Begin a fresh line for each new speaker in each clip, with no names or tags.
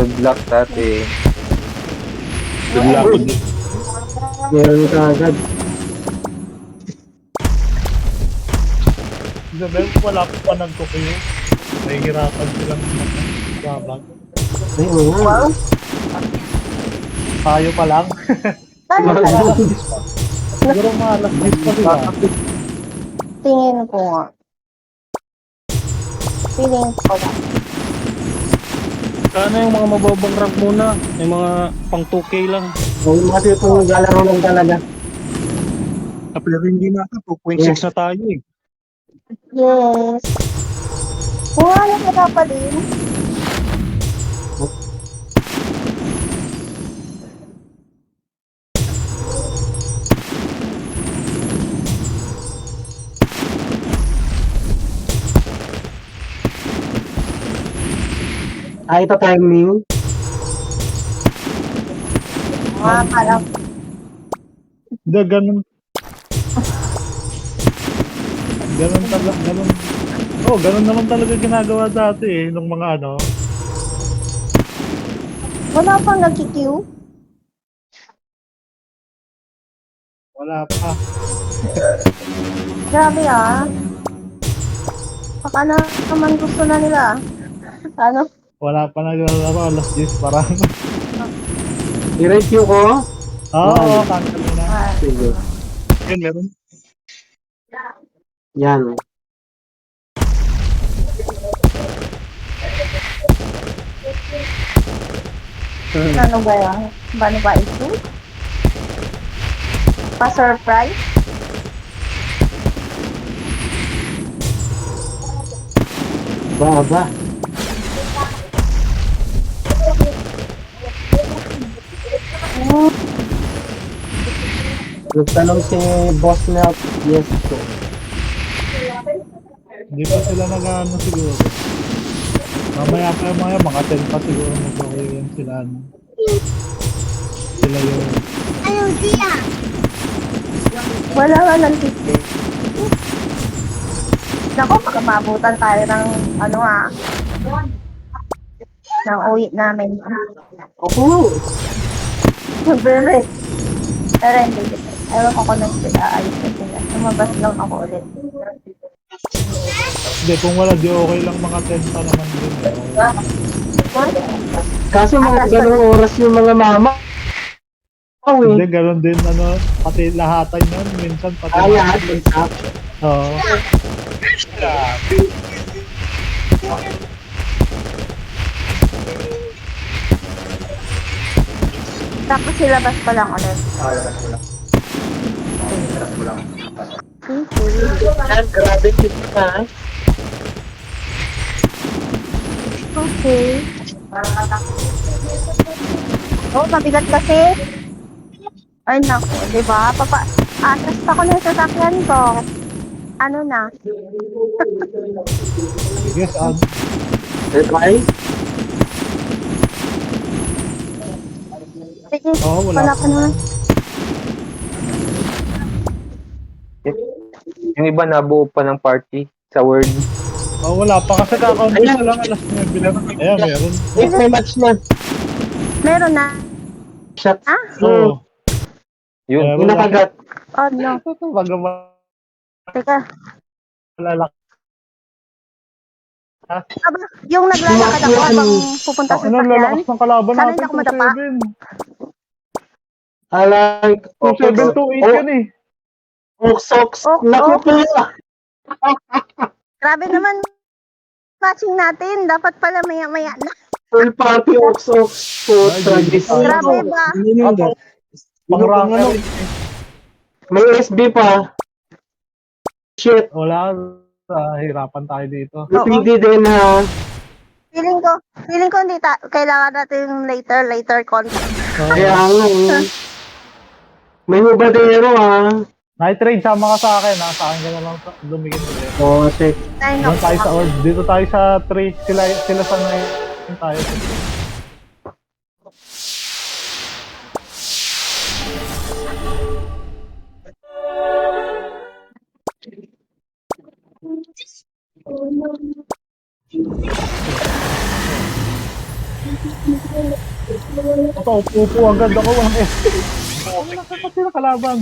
good luck dati.
Good luck.
Meron ka agad.
Isabel, wala pa nagkukuyo. Nahihirapan silang babag.
Ay, oo nga.
Wow.
Tayo pa lang.
Tayo pala.
Siguro mga alas 10 pa sila.
Tingin ko nga. Feeling ko lang.
Sana yung mga mababang rank muna. Yung mga pang 2K lang.
Oo, yung mga tipong naglalaro lang talaga.
Pero hindi na. 2.6 na tayo eh.
Yes. Kung ano ka pa din.
Ito timing.
Parang
Hindi, ganun. Ganun talaga, ganun. Oh, ganun naman talaga ginagawa dati eh, nung mga ano.
wala pang nag-queue.
Wala pa.
Grabe ah. Baka na naman gusto na nila. Ano?
Wala pa naglalaro, alas 10 parang.
I-review ko.
Oo, cancel mo na.
Sige.
Yun, meron.
Yan.
Ano ba yan? Ano ba ito? Pa-surprise?
Ba.
Hmm.
Nagtanong si Boss Melt. Yes ko.
Hindi pa sila nag-ano siguro. Mamaya pa mga 10 pa siguro magkakaroon sila. Sila yung...
Wala nga ng ticket. Naku, baka maabutan tayo ng ano ng uwi namin.
Opo.
Bebe. Pero hindi. Ewan ko kung nag-ayos na sila. Lumabas lang ako ulit.
Hindi, kung wala, di okay lang mga 10 pa naman din eh.
Kaso mga ganong oras yung mga mama. Oh,
Hindi, gano'n din ano, pati lahatan yun, minsan pati...
lahat ng top.
Oo.
Tapos silabas pa lang ulit.
Yan, grabe kita ka.
Okay. Oh, mabigat kasi. Ay, naku, di ba? Atras pa ko ng sasakyan ko. Ano na?
Sige, saan?
Reply?
Sige,
Oo,
wala pa naman.
Yung iba nabuo pa ng party sa Word.
Oh, wala pa kasi kakaunti na lang alas 9 lang. Ayan, meron.
Yes, may match na.
Meron na.
Shots.
Ah?
Oo.
Yun.
Meron
Yung
na.
nakagat.
Oh, no.
Ito, baga
Teka.
malalak.
Aba, yung naglalakad ako habang pupunta sa
Ano,
sasakyan.
lalakas ng kalaban
Sana
natin,
hindi ako madapa.
2-7.
Alang.
2-7-2-8 yan eh.
Socks.
Oh,
Naku
oh.
po.
Grabe naman matching natin. Dapat pala maya-maya na.
Full party ox. So, tragis.
Grabe ba?
Pang-ranker.
May SB pa. Shit.
Wala. Hirapan tayo dito.
Napindi din ha.
Feeling ko hindi kailangan natin later contact.
Kaya nga eh. May hubadero ha.
Night Raid, sama ka sa akin ha. Sa akin ka na lang lumikit ulit.
Oo, check.
Ay,
Doon
naku.
tayo sa Orb. Dito tayo sa 3. Sila sa 9 tayo. Upo agad ako. Walang SP. Wala ka kasi na kalaban.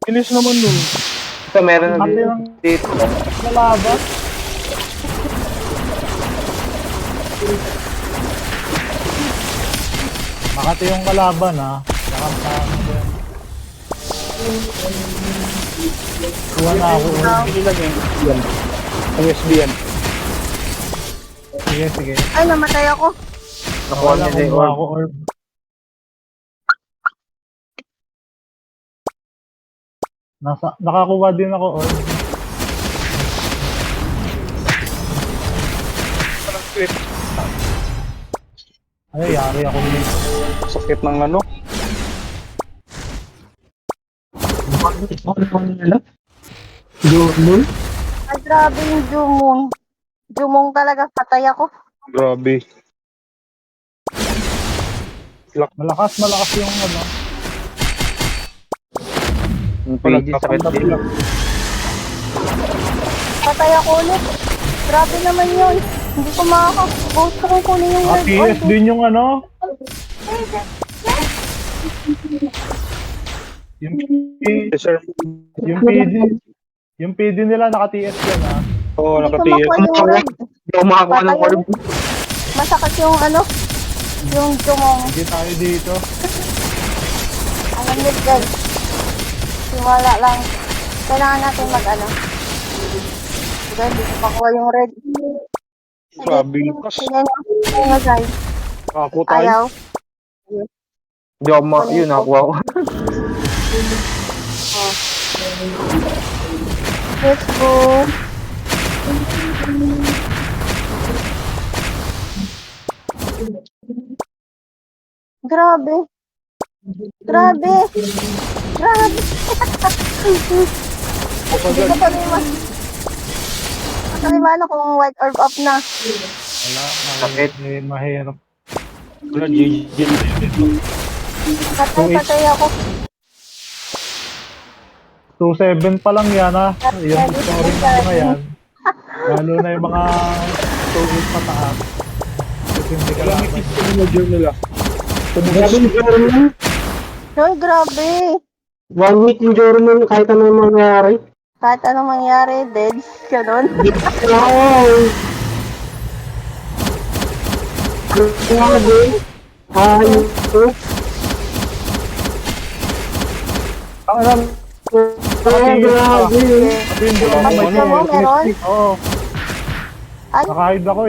Bilis naman nun.
Ito, meron na
Ate
dito.
ng
Dito.
kalaban. Makati yung kalaban ha. Nakanta mo din. Kuha na ako.
Hindi lang yan. Yan. Ang USB yan.
Sige, sige.
Ay, namatay ako.
Nakuha
Wala
niya na yung
kumuha
orb.
ako orb. Nakakuha din ako orb.
Parang script.
Ay, yari ako dito.
Sakit ng ano.
Jordan.
Ay, grabe yung Jumong. Jumong talaga, patay ako.
Grabe.
Malakas yung ano.
Yung PG, sakit din.
Patay ako ulit. Grabe naman yun. Hindi ko gusto kong kunin yung red
PS
orb.
din yung ano. Yung,
Yes, sir.
yung PD. Yung PD nila naka-TS yan ha.
Oo,
Hindi ko
nakatiyan.
makuha yung red.
Hindi ako makakuha ng
Patay
orb.
Masakit yung yung Jumong.
Hindi tayo dito.
Alam niyo guys. Simula lang. Kailangan natin Sige, hindi ko makuha yung red.
Grabe. Lakas.
Sige na guys.
Ako tayo.
Ayaw.
Hindi ako yun, nakuha ko.
Let's go. Grabe. Grabe. Grabe. Hindi ko paliwanag kung white orb up na.
Wala.
Sakit.
Mahirap.
Wala, GG na yun dito.
Patay ako.
2-7 pa lang yan ha. Yung scoring ng mga yan. Lalo na yung mga 2-8 pataas. Kasi hindi ka
Wala,
lang.
may kiss ko yung journal nila.
Grabe yung Jordan.
Ay, grabe.
1 week yung Jordan kahit anong mangyari.
Kahit anong mangyari, dead ka doon.
Wow! Grabe. Ayun ko.
Ang alam,
Grabe.
pati yung drone
Bakit
naman
ka mo,
yun.
meron?
Oo.
Ay,
Nakahid ako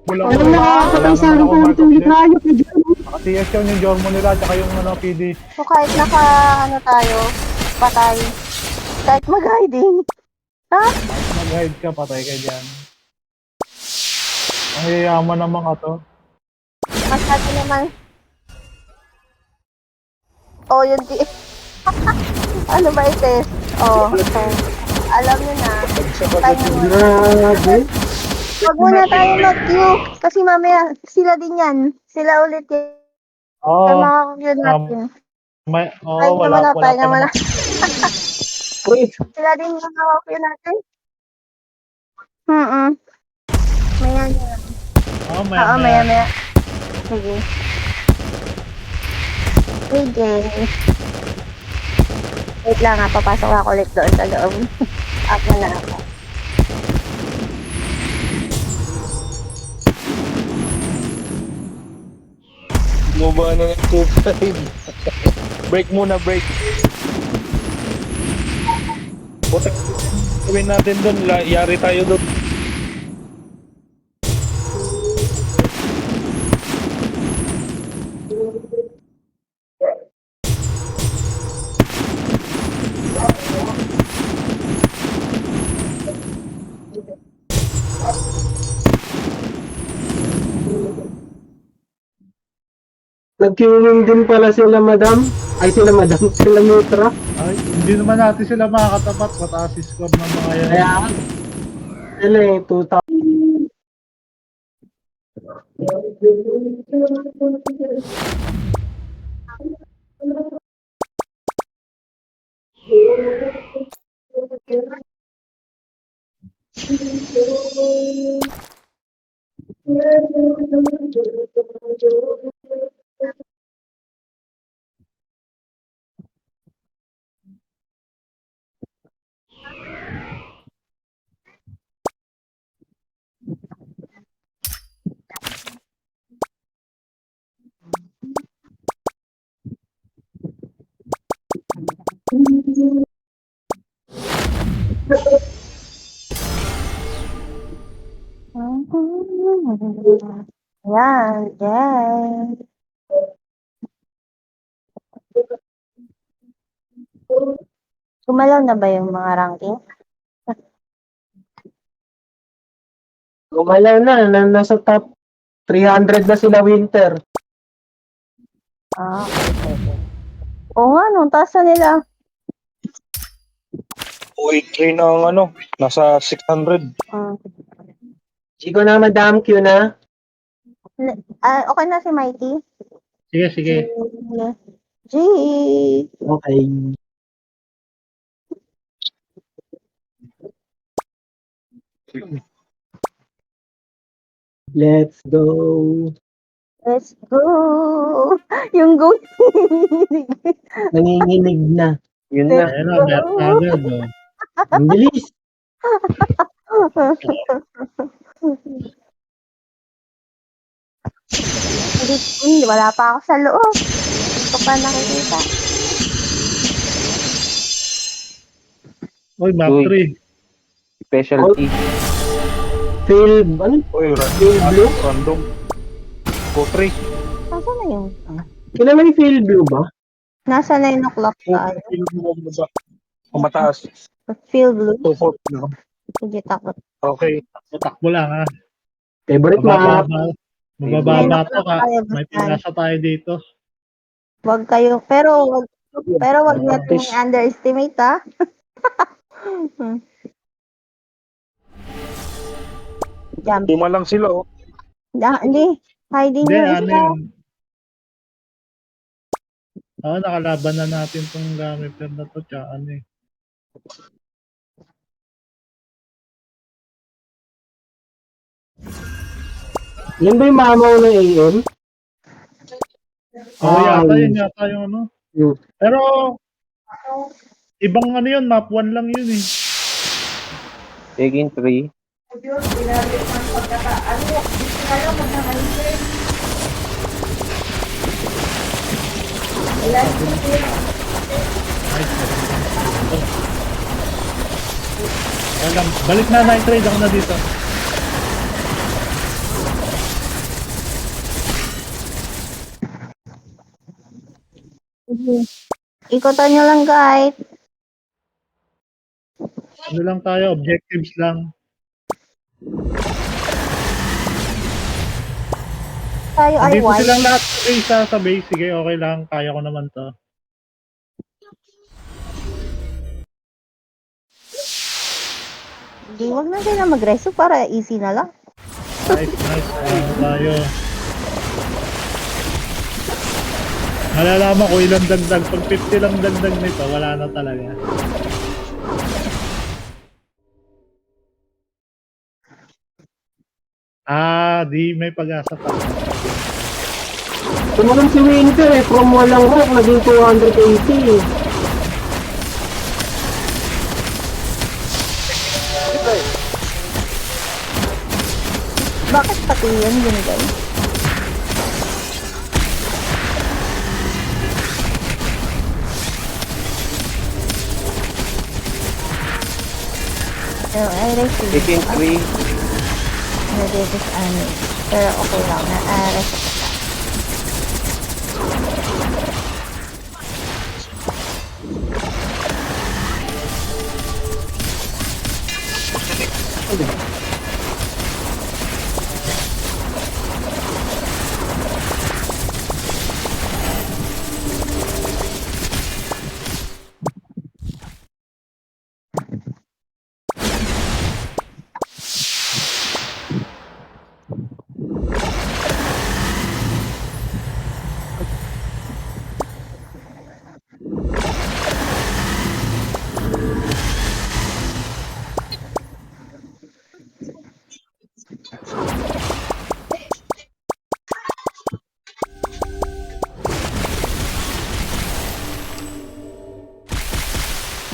Bula
Ano nakakatay sa akin kung tulit na ayok na Jordan.
Naka-TS yun yung Jormo nila tsaka yung PD.
so kahit tayo, patay. Kahit mag-hiding. Ha?
Mag-hide ka, patay ka dyan. Ang yayaman ng mga to.
Masyado naman. Oh, yun ano ba ito? Oh, so, alam niyo na. Tayo na.
Grabe.
Huwag muna tayo mag-queue. Kasi mamaya, sila din yan. Sila ulit yung
Oo.
mga queue natin. Tayo
Wala
naman na, tayo
pa
naman na.
Uy,
Sila din yung mga queue natin. Maya na. Oo, maya. Sige. Sige. Wait lang papasok ako ulit doon sa loob. Up na ako.
Bumaba na ng 2-5. Break muna, break. Buta, gawin natin doon. Yari tayo doon.
nag-queuing din pala sila madam. Ay sila madam, sila Mitra.
Ay, hindi naman natin sila makakatapat. Mataas yung score ng mga yan.
Kaya, sila eh, 2,000.
Yan, yan. Gumalaw na ba yung mga ranking?
Gumalaw nasa top 300 na sila Winter.
Ah, okay. Oo nga, no, taas na nila.
083 na ang ano, nasa 600.
Mm.
Chico na Madam Q na.
Okay na si Mighty?
Sige, sige.
G.
Okay. Let's go.
Let's go. Yung goat.
Nanginginig na.
Yun na.
Ayan na, meron na agad. Oh.
Ang bilis.
Wala pa ako sa loob. Hindi ko pa nakikita.
Uy, map
Uy.
3.
Specialty.
Phil, ano?
Uy,
Phil Blue?
random. 0-3.
Nasaan na yun?
Kailan may Phil Blue ba?
Nasa 9 o'clock tayo.
Mataas.
Feel blue.
2-4 na.
Sige, takot.
Okay.
Takbo lang ha.
Favorite map.
Mababa to ka.
Tayo,
May
basta.
pinasa tayo dito.
Wag kayo, pero wag natin i-underestimate, ha? Jump.
5 lang sila, oh.
Hindi. Hiding
Hindi,
yung
ano
isa.
yun. Oo, nakalaban na natin tong gamit na to. Tsaka ano eh.
Yan ba yung mamaw ng AM?
Oo, yun yata yung ano.
Yun.
Pero, ibang ano yun, map 1 lang yun eh.
Taking 3.
Balik na, night trade ako na dito.
Ikutan nyo lang, guys.
Ano lang tayo, objectives lang.
Tayo ay
Dito
white.
silang lahat sa base, sa base. Sige, okay lang. Kaya ko naman to.
Hindi, wag na sila mag-reso para easy na lang.
Nice, nice. Ano tayo. Malalaman ko ilang dagdag. Pag 50 lang dagdag nito, wala na talaga. Di may pag-asa pa.
Tumalong si Winter eh. From walang rock, naging 280 eh.
Bakit pati yun binigay? I receive.
Taking 3.
Naditis ano. Pero okay lang. Na-reso ko siya.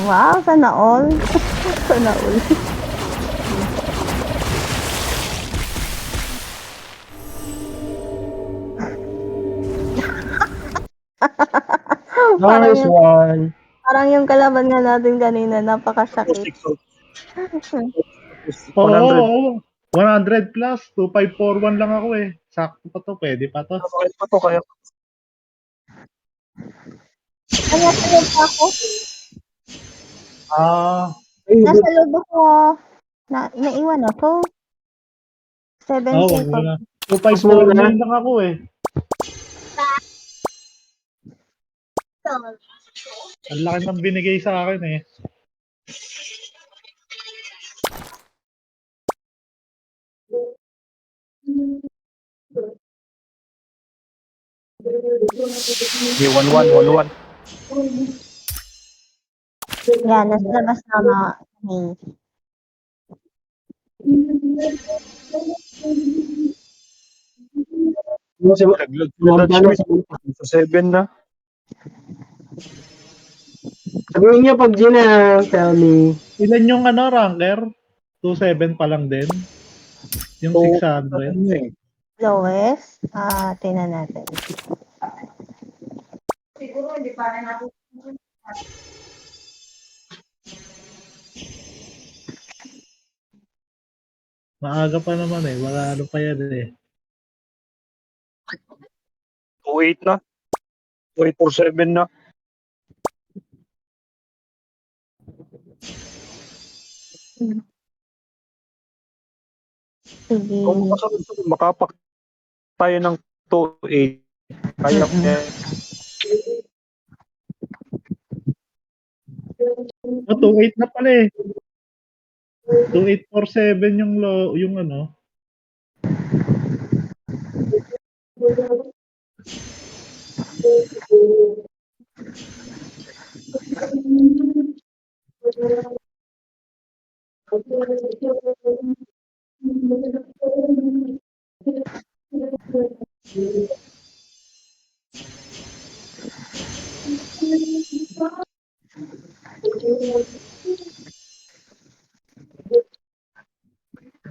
Wow, sana all. Sana all.
Nice one.
Parang yung kalaban nga natin kanina, napakasakit.
Oo,
100.
oo. 100 plus. 2541 lang ako eh. Sakto pa to. Pwede pa to.
Kaya pa to, kaya.
Ay, nasa loob ako.
Ah,
Ay,
Nasa loob ako. Naiwan ako. 7K
wag
pa.
mo na. 2549 lang ako eh. Ang laki ng binigay sa akin eh.
Di 1-1.
Yan, nasa labas na mga
Naglag na sa 7 na.
sabihin niyo pag Gina, tell me.
Ilan yung ano, ranker? 27 pa lang din. Yung 600.
lowest. Tingnan natin.
Maaga pa naman eh. Wala ano pa yan eh.
2-8 na. 2-8-4-7 na.
Sige.
Kung makapak tayo ng 2-8, kaya niya.
Oh, 28 na pala eh. 2847 yung yung ano.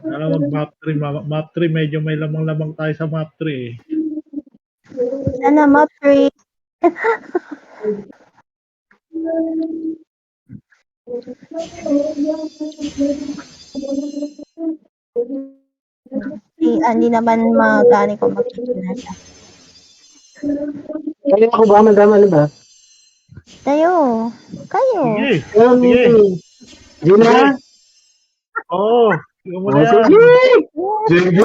Ano mag map 3 medyo may lamang-lamang tayo sa map 3 eh.
Sana map 3. Hindi naman magani ko makikita siya.
Kaya ako ba, madam, ano ba?
Kayo.
Sige.
Tell me.
Sige.
Gina?
Oo. Sige mo na
Oh,
yan.
sige. Sige.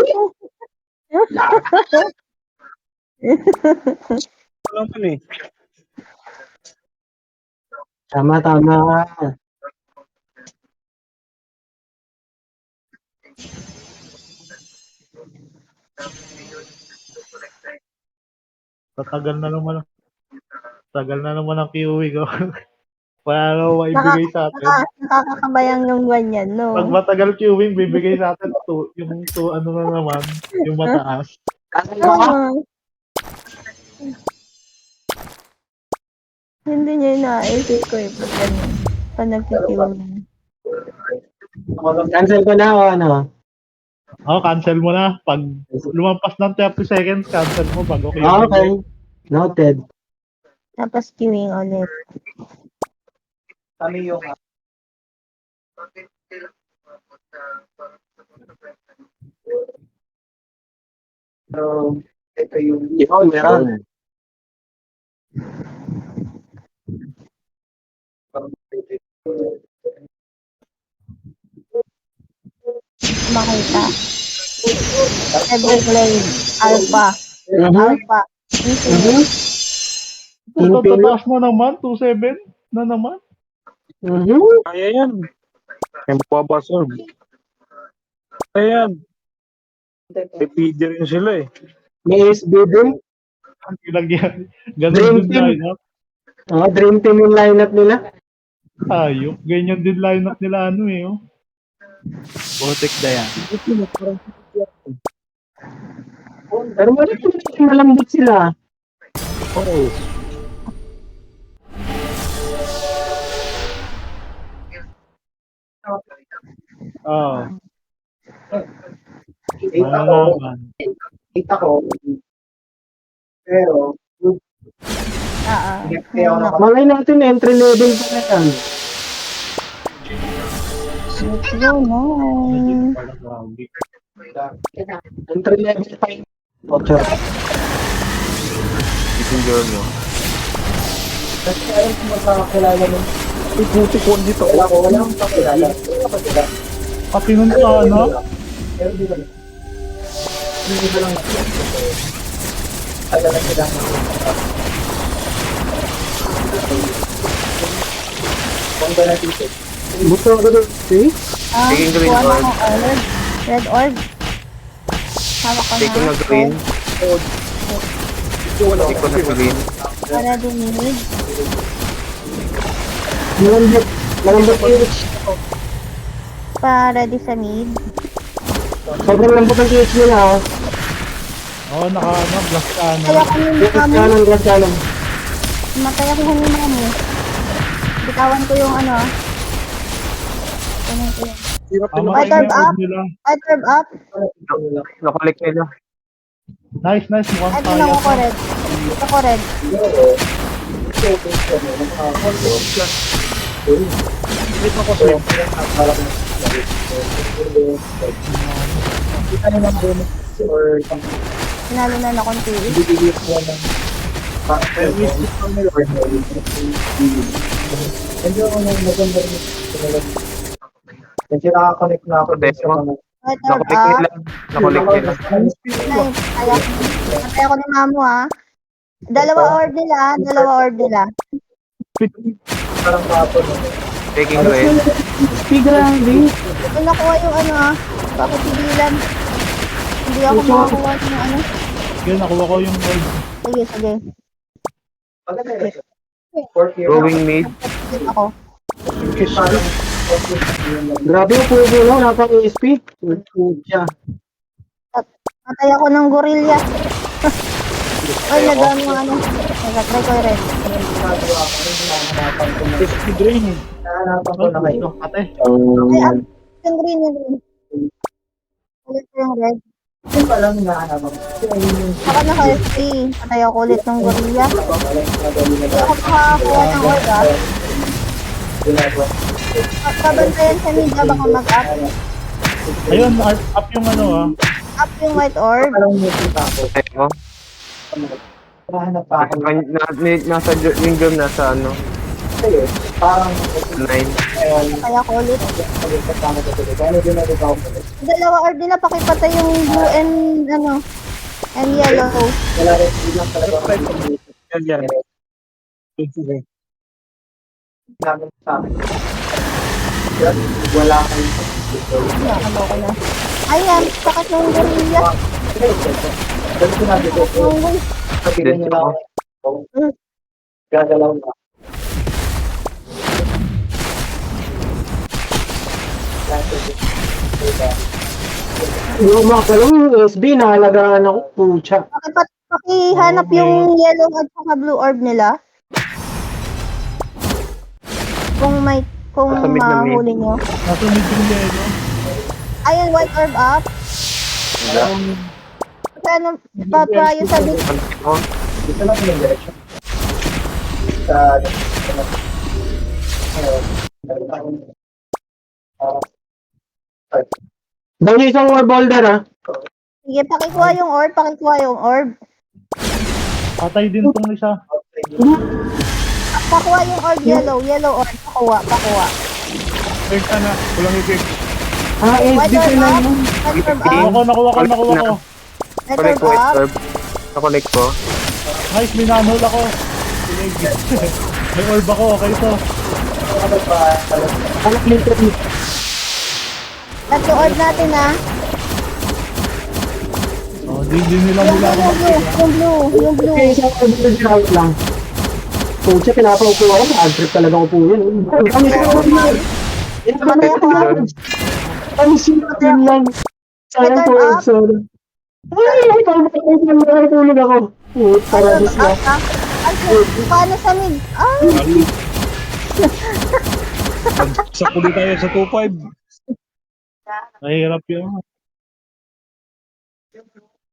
Wala man eh.
Tama.
Tagal na naman ang QE ko. Wala na maibigay sa atin.
Nakakakabayang yung ganyan, no?
Pag matagal queuing, bibigay sa atin yung ano na naman, yung mataas.
Hindi niya inaisip ko eh. Pag ganun. Pag nagtitiwala.
Cancel ko na o ano?
Cancel mo na. Pag lumampas ng 30 seconds, cancel mo bago queuing.
Okay. Noted.
Tapos queuing ulit.
Ano yung ito yung
Yun, meron.
Makita. Everglade. Alpha. Alpha.
Mhm.
Ito, tataas na naman, 27 na naman.
Mhm.
kaya yan. Kaya mapapasol. Kaya yan. May PD rin sila eh.
May SB din.
Ang kinagyan. Ganun
Dream
din
team.
lineup.
Dream team yung lineup nila.
Ayok. Ganyan din lineup nila ano eh. Oh.
Botek na yan.
Pero malambot sila.
Oo.
Oo.
Eight ako.
Malalaman.
8 ako. Pero,
Ngayon ako.
malay natin entry level pa na yan.
Let's go, no.
Entry level pa yun. Ocho.
Isang girl nyo.
Kasi alam ko magkakakilala mo.
Ay, puti ko dito.
Wala akong kakilala.
Pati nun sa ano?
Pero di ba? Hindi ba lang Tagal na sila. Bongga na dito. Gusto ko doon. See?
Taking green
kuha na
orb.
akong orb. Red orb. Hawak ko
Take ko na
na.
green. Take ko na green.
Ready mid.
Malambot PH.
Pa ready sa mid.
Sobrang lambot ang PH nila ha.
Oo, glass cannon.
Kaya ko yung
Glass
mami.
cannon, glass cannon.
Matay ako yung mami. Bitawan ko yung ano. Ano ko yun?
Hirap
Tama
Ay,
kayo
turn
na
up.
nila.
Ay, turn up.
Nakolect nila.
Nice, mukhang
Ay,
kaya
tinako ko
to.
red. Ito ko red.
Wait ako sa'yo.
Kita nyo ng bonus or something.
Sinalo na na konti.
Bibigyan ko ng
Pero wisdom lang nila.
Hindi ako nang maganda rin. Kasi nakaka-connect na ako dun sa mga
Ay, turn
Nakolect
up.
nila. Nakolect nila.
Nice. Matay ako ni Mamu ha. Dalawa orb nila.
parang kapon.
Taking red.
Grabe.
Ito nakuha yung ano ha. Bakit pigilan? Hindi ako makakuha ng ano.
Sige, nakuha ko yung orb.
Sige, sige.
Going mid.
Sige ako.
Grabe yung pugo lang, napang-ESP. Siya.
Matay ako ng gorilla. Ay, nagano yung ano. Nagtry ko rin.
SP drain.
Nahanapan ko na kayo.
Ate.
Yung green, yung green. Ulit ko yung red.
Yung pa lang hinahanap ko. Kasi ayun yung
Saka naka-SP. Matay ako ulit ng gorilla. Hindi ako makakuha ng orb ha.
ginagawa.
Kabantayan sa media baka mag-up.
Ayun, up yung ano ah.
Up yung white orb.
Parang nakita ko.
Eto.
Nahanap pa ako.
Nasa yung game nasa ano.
Kasi parang
9.
Kaya ko ulit.
kasama ko tuloy. Kaya ginagawa ko.
Dalawa orb din na pakipatay yung blue and ano. And yellow.
Wala rin bilang talaga ako
Yan, yan. Sige.
namin sa akin. Wala kayong
Nakakalo ko na. Ayan, sakit ng gorilla.
Dahil sinabi ko,
Unggoy.
sabihin nyo lang ako. Gagalaw na. Yung mga kalong yung SB, nahalagaan ako, pucha.
Pakihanap yung yellow at saka blue orb nila. Kung
Nasa mid na mid.
mahuli nyo.
Nasa mid yung yellow.
Ayun, white orb up. Ano, papa, yung sabi,
Oh,
Dito lang yung direction. Sa... Daw niyo isang war boulder ha?
sige, pakikuha yung orb.
Patay din tong isa.
Pakuha yung orb yellow orb. Pakuha.
Fix na. Walang i-fix.
Ah,
White
SB
orb
ko lang
up.
yun.
White orb
Nakuha
up.
ko.
White
collect
orb
white
up.
herb. Nakolect ko.
Nice, minanol ako. May orb ako, okay to.
Anak literally.
Tatlo orb natin ha.
Oh, di nila
Yung
nila ako.
yung blue.
Kaya isang war boulder ground lang. Pucha, pinapaupo ako. Bad trip talaga ko po yun. Kami sa mga
Matay ako ha.
Kami sila lang. Sayang po yung solo. Ay, tulog ako. Paradis na.
Ay, paano sa mid? Ay,
Sa puli tayo sa 2-5.
Mahirap yun.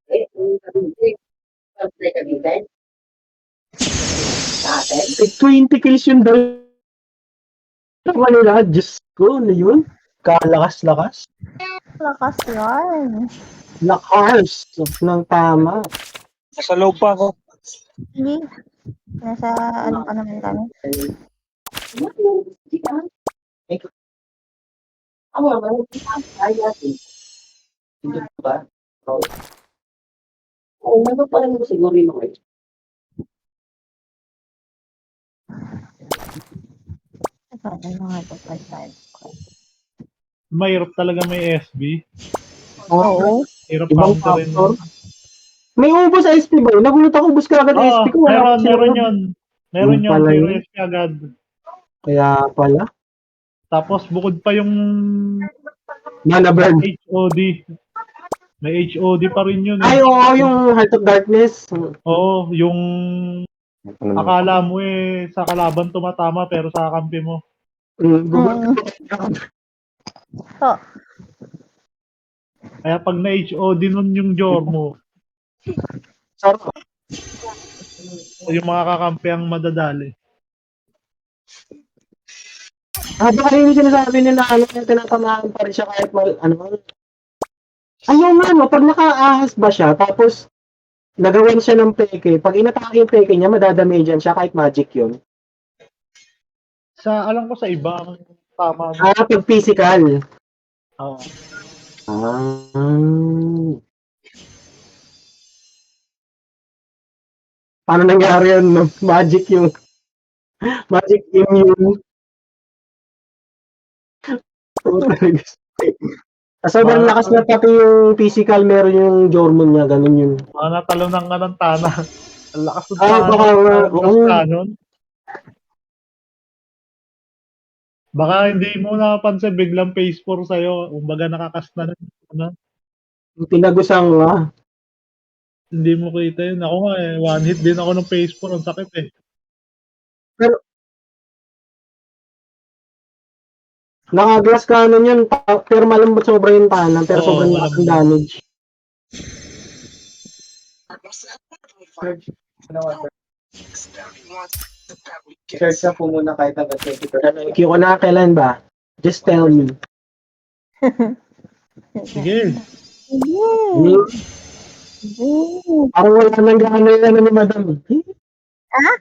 Eh, 20 kills yung dalawa nila. Diyos ko, ano yun? Kalakas-lakas.
Lakas yan.
Lakas ng tama.
Nasa loob pa ako.
Hindi. Nasa ano pa naman kami. Ano nga ito pa tayo?
Mahirap talaga may SB.
Oo.
Hirap
Ibang
counterin.
factor. May ubos sa SP ba? Nagulat ako, ubos ka agad
Oo,
SP ko. Wala
meron,
akong
meron
sinunod.
yun. Meron
Yung
yun,
pala
0
yun.
SP agad.
Kaya pala.
Tapos bukod pa yung
Mana burn.
HOD. May HOD pa rin yun
Ay,
eh.
oo, yung Heart of Darkness.
Oo, yung
Ano mo?
akala mo eh sa kalaban tumatama pero sa kampi mo.
So,
Kaya pag na-HOD nun yung Jormo,
Sarap.
yung mga kakampi ang madadali.
Baka rin yung sinasabi nila, ano, tinatamaan pa rin siya kahit ano. Ayaw nga, no, pag naka-ahas ba siya, tapos nagawan siya ng peke, pag inatake yung peke niya, madadamagean siya kahit magic yun.
Alam ko sa iba, ang tama.
Pag physical.
Oo.
Paano nangyari yun, no? Magic yung magic immune. Sobrang lakas na pati yung physical, meron yung Jormon niya, ganun yun.
Mga natalunan nga ng tana. Ang lakas ng
Ah,
tana.
baka nga,
Ang lakas
oo.
kanon. Baka hindi mo napansin, biglang phase 4 sa'yo. Kumbaga nakakas na rin. Ano?
Pinagusang nga.
Hindi mo kita yun. Ako nga eh, one hit din ako ng phase 4. Ang sakit eh.
Naka-glass cannon yun, pero malambot sobra yung tanan, pero
Oo,
sobrang lakas ng
malambot.
damage.
Search na po muna kahit agad 20%.
Q ko na, kailan ba? Just tell me.
Sige.
Hmm? Parang wala nang gana yung ano ni Madam.
Ha?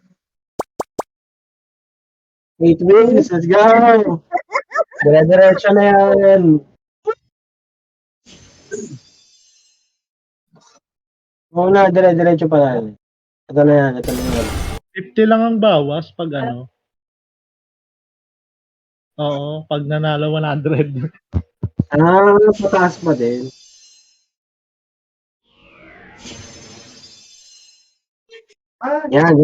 8 wins, let's go! Dire-diretso na yan. Oo na, dire-diretso pala. Ito na yan, ito na yan.
50 lang ang bawas pag ano. Oo, pag nanalo 100.
Pataas pa din. Yan.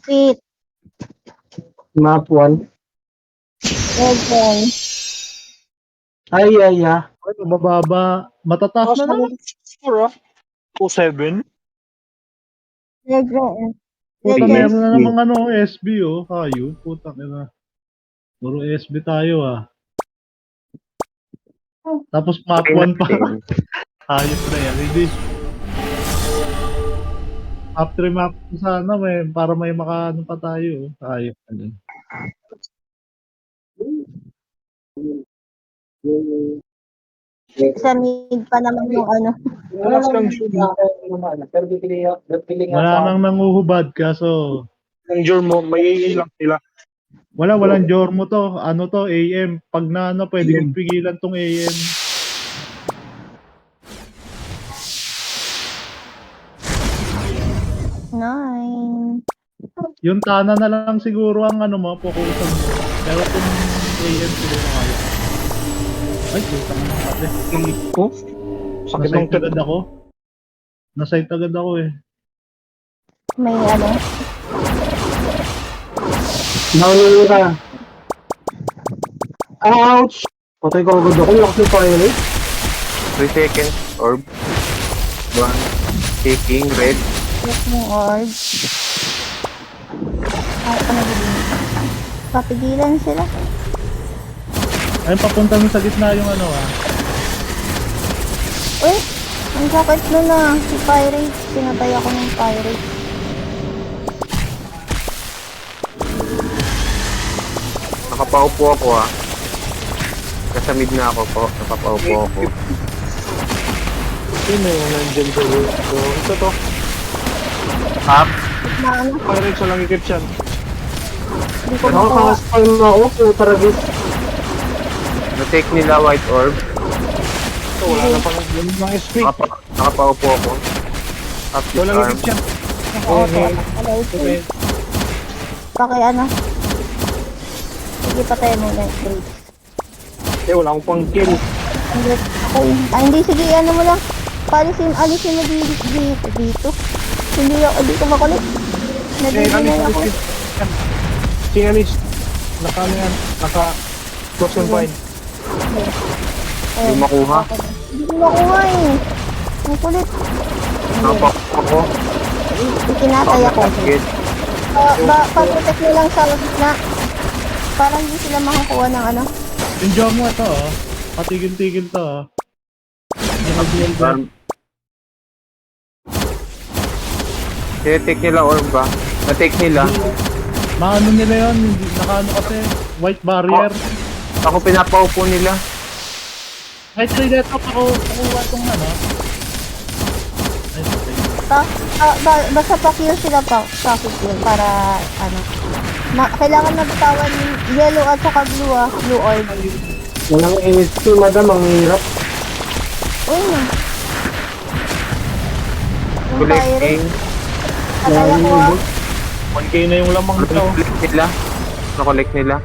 Sweet.
Map 1.
Okay.
Ay.
Ay, mababa. Matataas na naman.
2-7.
Puta,
Legend.
meron na namang ano, SB oh. Hayo, puta ina. Puro SB tayo ah. Tapos map 1 pa. Hayop na yan. Hindi. Map 3 map sana para may makaano pa tayo. Hayop na din.
Sa mid pa naman yung ano.
Alas lang siya.
Pero pipili nga
Wala
sa
nang nanguhubad kaso
Ang Jormo, may ilang sila.
walang Jormo to. Ano to, AM. Pag na ano, pwede kong pigilan tong AM.
Nine.
Yung Tana na lang siguro ang ano mo, focusan mo. Pero kung AM siguro kaya. Ay, puta na pati.
Oh, sakit ng
Nasite agad ako. Nasite agad ako eh.
May ano.
Nahulog ka. Ouch! Patay ko agad ako. Lakas ng fire rate.
3 seconds. Orb. 1.
Taking red.
Yes mo orb. Ay, ano ba? Papigilan sila.
Ayun, papunta mo sa gitna yung ano ah.
Uy, ang sakit nun ah. Si Pirate. Pinatay ako ng Pirate.
Nakapaupo ako ah. Nasa mid na ako po. Nakapaupo ako.
Sino yung nandyan sa gusto? Ito to.
Up.
Na ano,
Pirates walang ikip siyan.
hindi ko
Ako
makuha.
kakaspawn mo ako, puta ragis.
Na-take nila white orb.
Ito, wala na pang yung mga SP.
Nakapaupo ako. Up this
Walang
arm.
ikip siyan.
Auto. Alay, Paki ano. Sige, patayin mo na. Great.
Wala akong pang kill.
Ako yun. Ay, hindi. Sige, ano mo lang. Alisin mo dito. Hindi ko makulit. Nagiging ako.
Singalis. Naka ano yan. Naka close confine.
Hindi makuha.
Hindi ko makuha eh. Ang kulit.
Nakapaupo ako.
Ikinatay ako.
Target.
Pag-protect nyo lang sa gitna. Para hindi sila makakuha ng ano.
Yung job mo ito oh. Patigil-tigil to oh.
Arm. Take nila orb ba? Na-take nila.
Maano nila yun, hindi, nakaano kasi, white barrier.
Ako pinapaupo nila.
Kahit try dito, pakuha itong ano. Ay, okay.
Basta pa-kill sila pa-kill para ano. Kailangan na bitawan yung yellow at saka blue orb.
Walang ASP, madam, ang hirap.
Uy na. Yung
Collecting.
pirate. Patay ako ah.
1k na yung lamang nito.
Na-collect nila. Na-collect nila.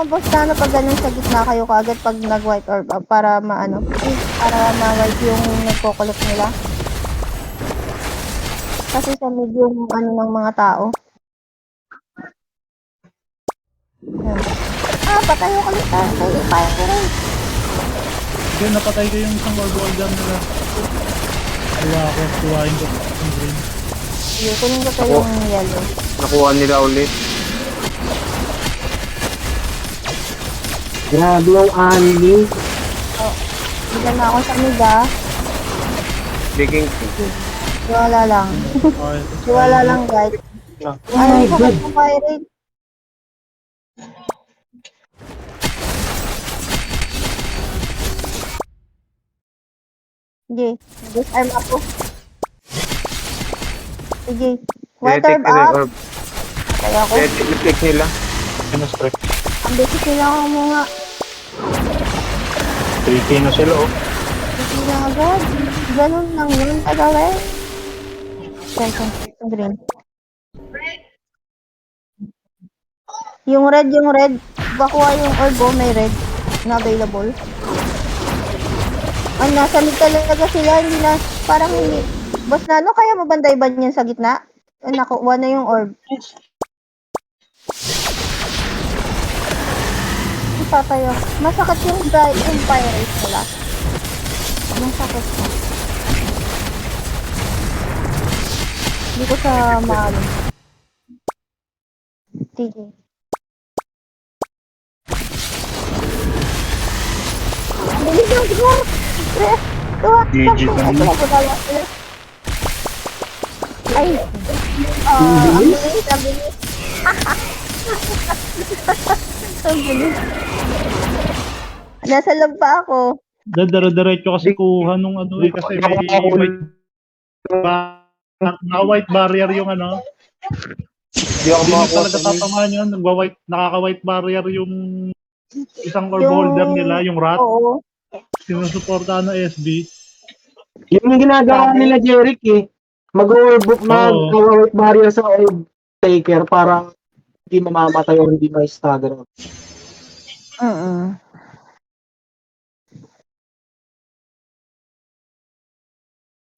Boss na pag ganun sa gitna kayo kaagad pag nag-white orb para para ma-white yung nagko-collect nila. Kasi sa mid yung ng mga tao. Yan. Patay ako ulit kay Pirate.
Sige, napatay ko yung isang orb dyan nila. Kuhain ko yung green.
Kunin ko pa yung yellow.
Nakuha nila ulit.
Grabe yung Anli.
Bigyan na ako sa mid ah.
Taking
Wala lang.
Okay.
Wala lang guys.
Oh my God.
Sa Pirate. Sige. Disarm ako. Sige. White orb
nila yung
up.
orb.
Kaya ako.
Take nila.
Pinastrike.
Ang beses nila ako mga
3k na sila oh.
hindi na agad. Ganun lang yun. Agawin. Second. Green. Yung red. Bakuha yung orb oh, may red na available. Ay, nasa mid talaga sila. Hindi na, parang hindi. Boss Nano, kaya mabanday ba niyan sa gitna? Nakuha na yung orb. Ipatayo. Masakit yung pirate nila. Masakit ko. Hindi ko sa maalo. Sige. Ang bilis yung siguro.
Legit na yun.
Ay. Ang bilis. Ang bilis. Nasa loob pa ako.
Diretso kasi kuha nung ano eh, kasi may white barrier yung ano.
Hindi ako
Hindi mo
makakuha
talaga
sa mid.
tatamaan yun. Nakaka-white barrier yung isang orb
Yung-
holder nila, yung rat.
Oo.
Sinusuportahan ng SB.
Yung ginagawa nila, Jeric eh. Mag-white barrier sa orb taker para hindi mamamatay o hindi ma-stagger.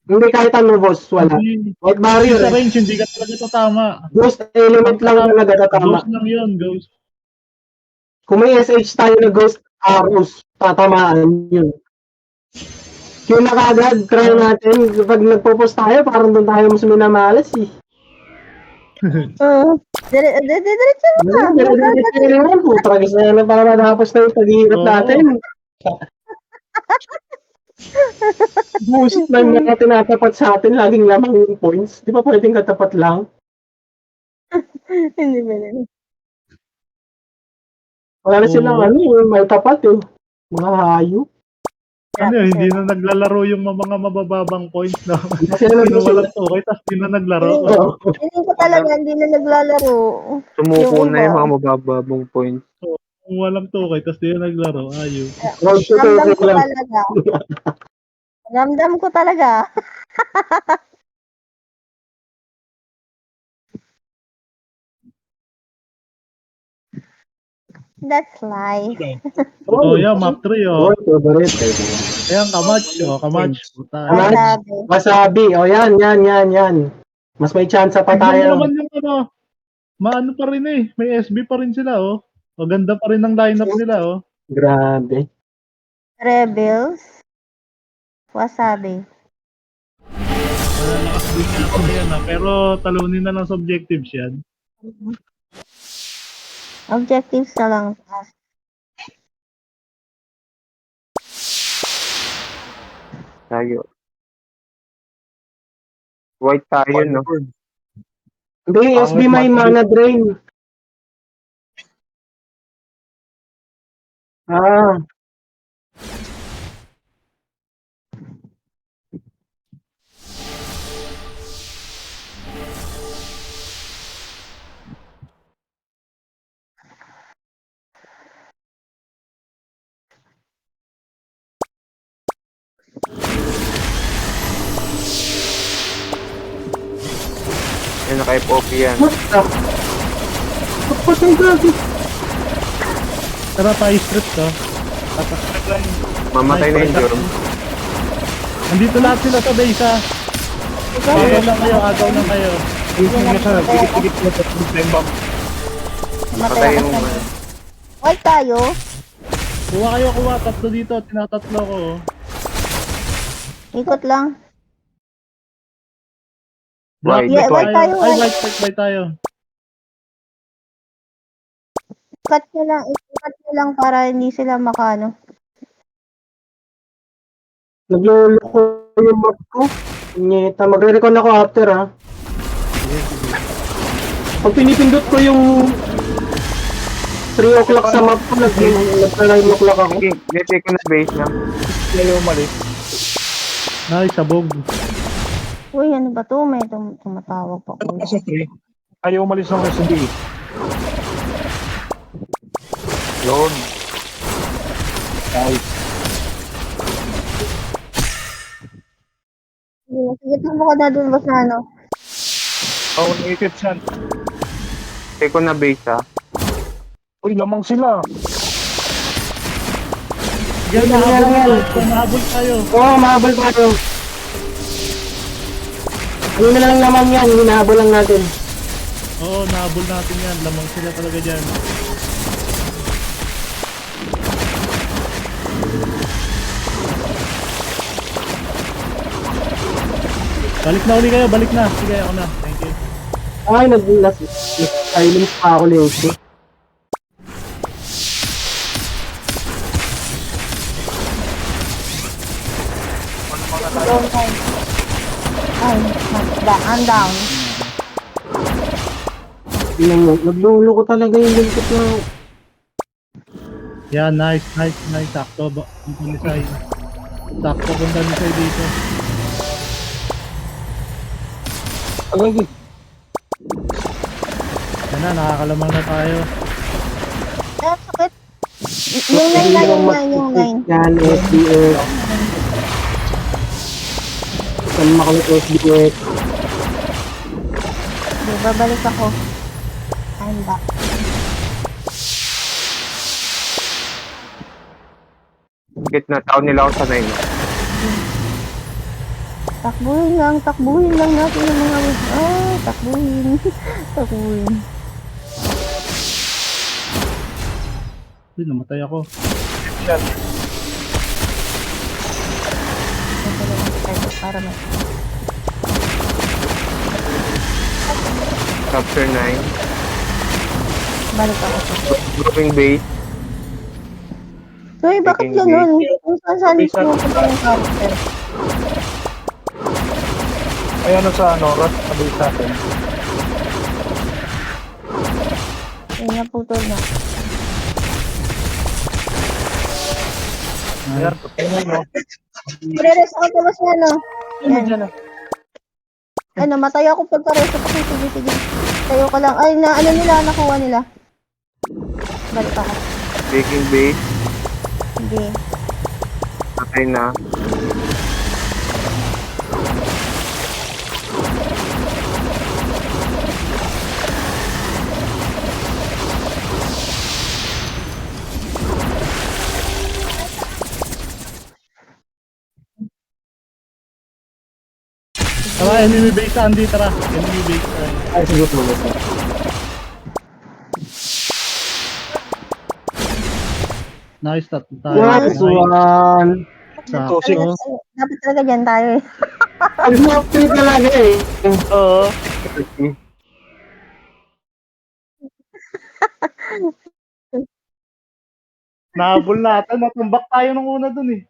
Hindi kahit ano, boss, wala. White barrier
Sa
eh.
range, hindi ka talaga tatama.
Ghost element lang talaga tatama.
Ghost lang yun, ghost.
Kung may SH tayo na ghost arrows, tatamaan yun. Yun na kagad, try natin. Pag nagpo-post tayo, parang doon tayo mas minamalas eh.
Diretso na.
Dire-diretso na naman po. Tragis na naman para matapos na yung paghihirap
Oo.
natin. Busit lang na tinatapat sa atin, laging lamang yung points. Di ba pwedeng katapat lang?
Hindi ba?
Wala na
Oo.
silang may tapat eh. Mga hayop.
Ano yun, hindi na naglalaro yung mga mabababang points na
Kasi ano
sino
sila.
walang okay, tapos hindi na naglaro.
Oo.
Hindi ko talaga hindi na naglalaro.
Sumuko
Yung
na yung
iba.
mga mabababong points.
Kung walang tukay, tapos di na naglaro, ayun.
Road to
Ramdam
perfect
ko
lang.
talaga. Ramdam ko talaga. That's life.
Oh, yeah, map 3, oh.
Road to favorite.
Ayan, kamach, oh, kamach. Puta.
Kamach.
Sabi.
Wasabi. O yan. Mas may chance pa
Tignan mo
tayo.
naman yung ano, maano pa rin eh. May SB pa rin sila, oh. Maganda pa rin ang lineup nila, oh.
Grabe.
Rebels. Wasabi.
Wala lakas din nga ako yan, ah. Pero talunin na lang sa objectives yan.
Objectives na lang.
Tayo. White tayo, no?
Hindi, SB may mana drain. Ah,
Yan, naka-FOP yan.
what the? Patay gabi.
Tara tayo strip, oh.
Mamatay na yung Jorm.
Nandito lahat sila sa base, ah. Agaw lang kayo, agaw lang kayo.
Patay yung...
White tayo.
Kuha kayo, kuha. Tatlo dito, tinatatlo ko, oh.
Ikot lang.
White.
Yeah, white tayo,
Ay,
white.
white tayo.
Ikat nyo lang para hindi sila makano.
Nagluloko yung map ko. Nyeta, magre-recon ako after ha. Pag pinipindot ko yung 3 o'clock sa map ko, nag-9 o'clock ako.
Okay, netake ko na base na. Ayaw umalis.
Nice, sabog.
Uy, ano ba to? May tumatawag pa ko.
Ayaw umalis ng SB. Yun.
Sige, tumo ka na dun, boss na ano.
Oh, native yan.
Take ko na base, ha.
Uy, lamang sila.
Yan, nahabol tayo.
Oo, mahabol pa tayo. Ano na lang naman yan, hinahabol lang natin.
Oo, nahabol natin yan. Lamang sila talaga dyan. Balik na uli kayo, balik na. Sige, ako na. Thank you.
Ay, nag-silence pa ako late.
Ay, I'm down.
Tingnan mo, naglulo ko talaga yung lingkot na.
Yan, nice. Sakto. Punta ni Sai. Sakto, punta ni Sai dito.
Agad.
Yan na, nakakalamang na tayo.
Ah, sakit. Yung 9 na, yung 9.
Yan, SBX. Saan makulit SBX?
Di, babalik ako. I'm back.
Get na, taon nila ako sa 9.
Takbuhin lang natin yung mga takbuhin. Takbuhin.
Uy, namatay ako.
Ito lang ang tayo para may...
Chapter 9.
Balik ako sa...
Dropping base.
Uy, bakit
Taking
ganun? Kung saan
Bisa.
mo pa yung character?
Ay, ano sa ano, rush sabi sa atin.
Ay, naputol na.
Ayan, tingnan mo.
Pre-rest ako tapos na, no? Yan. Ay, namatay ako pagka-rest ako. Sige. Tayo ko lang. Ay, na, ano nila, nakuha nila. Balik ako.
Taking base.
Hindi.
Patay na.
Tara, enemy base Andy, tara. Enemy base.
Ay, sige po.
Nice tat tayo.
Nice one.
Sakto.
Dapat talaga dyan tayo eh.
Pag-upgrade talaga eh.
Oo.
Nahabol natin. Natumbak tayo nung una dun eh.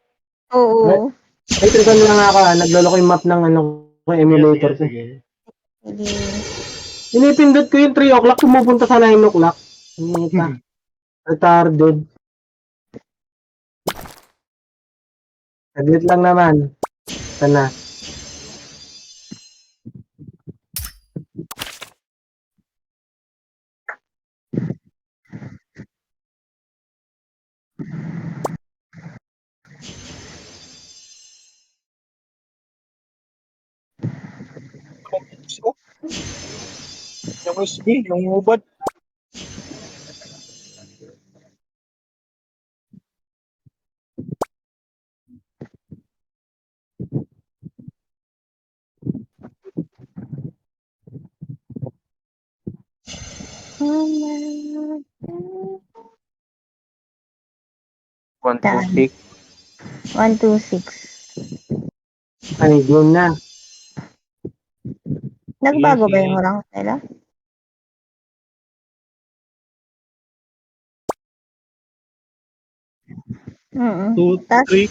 Oo.
Ay, tripan lang ako naglolo ko yung map ng ano, ko, emulator ko.
Sige.
Sige.
Pinipindot ko yung 3 o'clock, pumupunta sa 9 o'clock. Nita. Retarded. Saglit lang naman. Sana.
Yung USB, yung ubad.
One, two, six.
1, 2, 6.
Ay, yun na.
Nagbago ba
Easy.
yung rank nila? Mm.
2,
Tas,
3.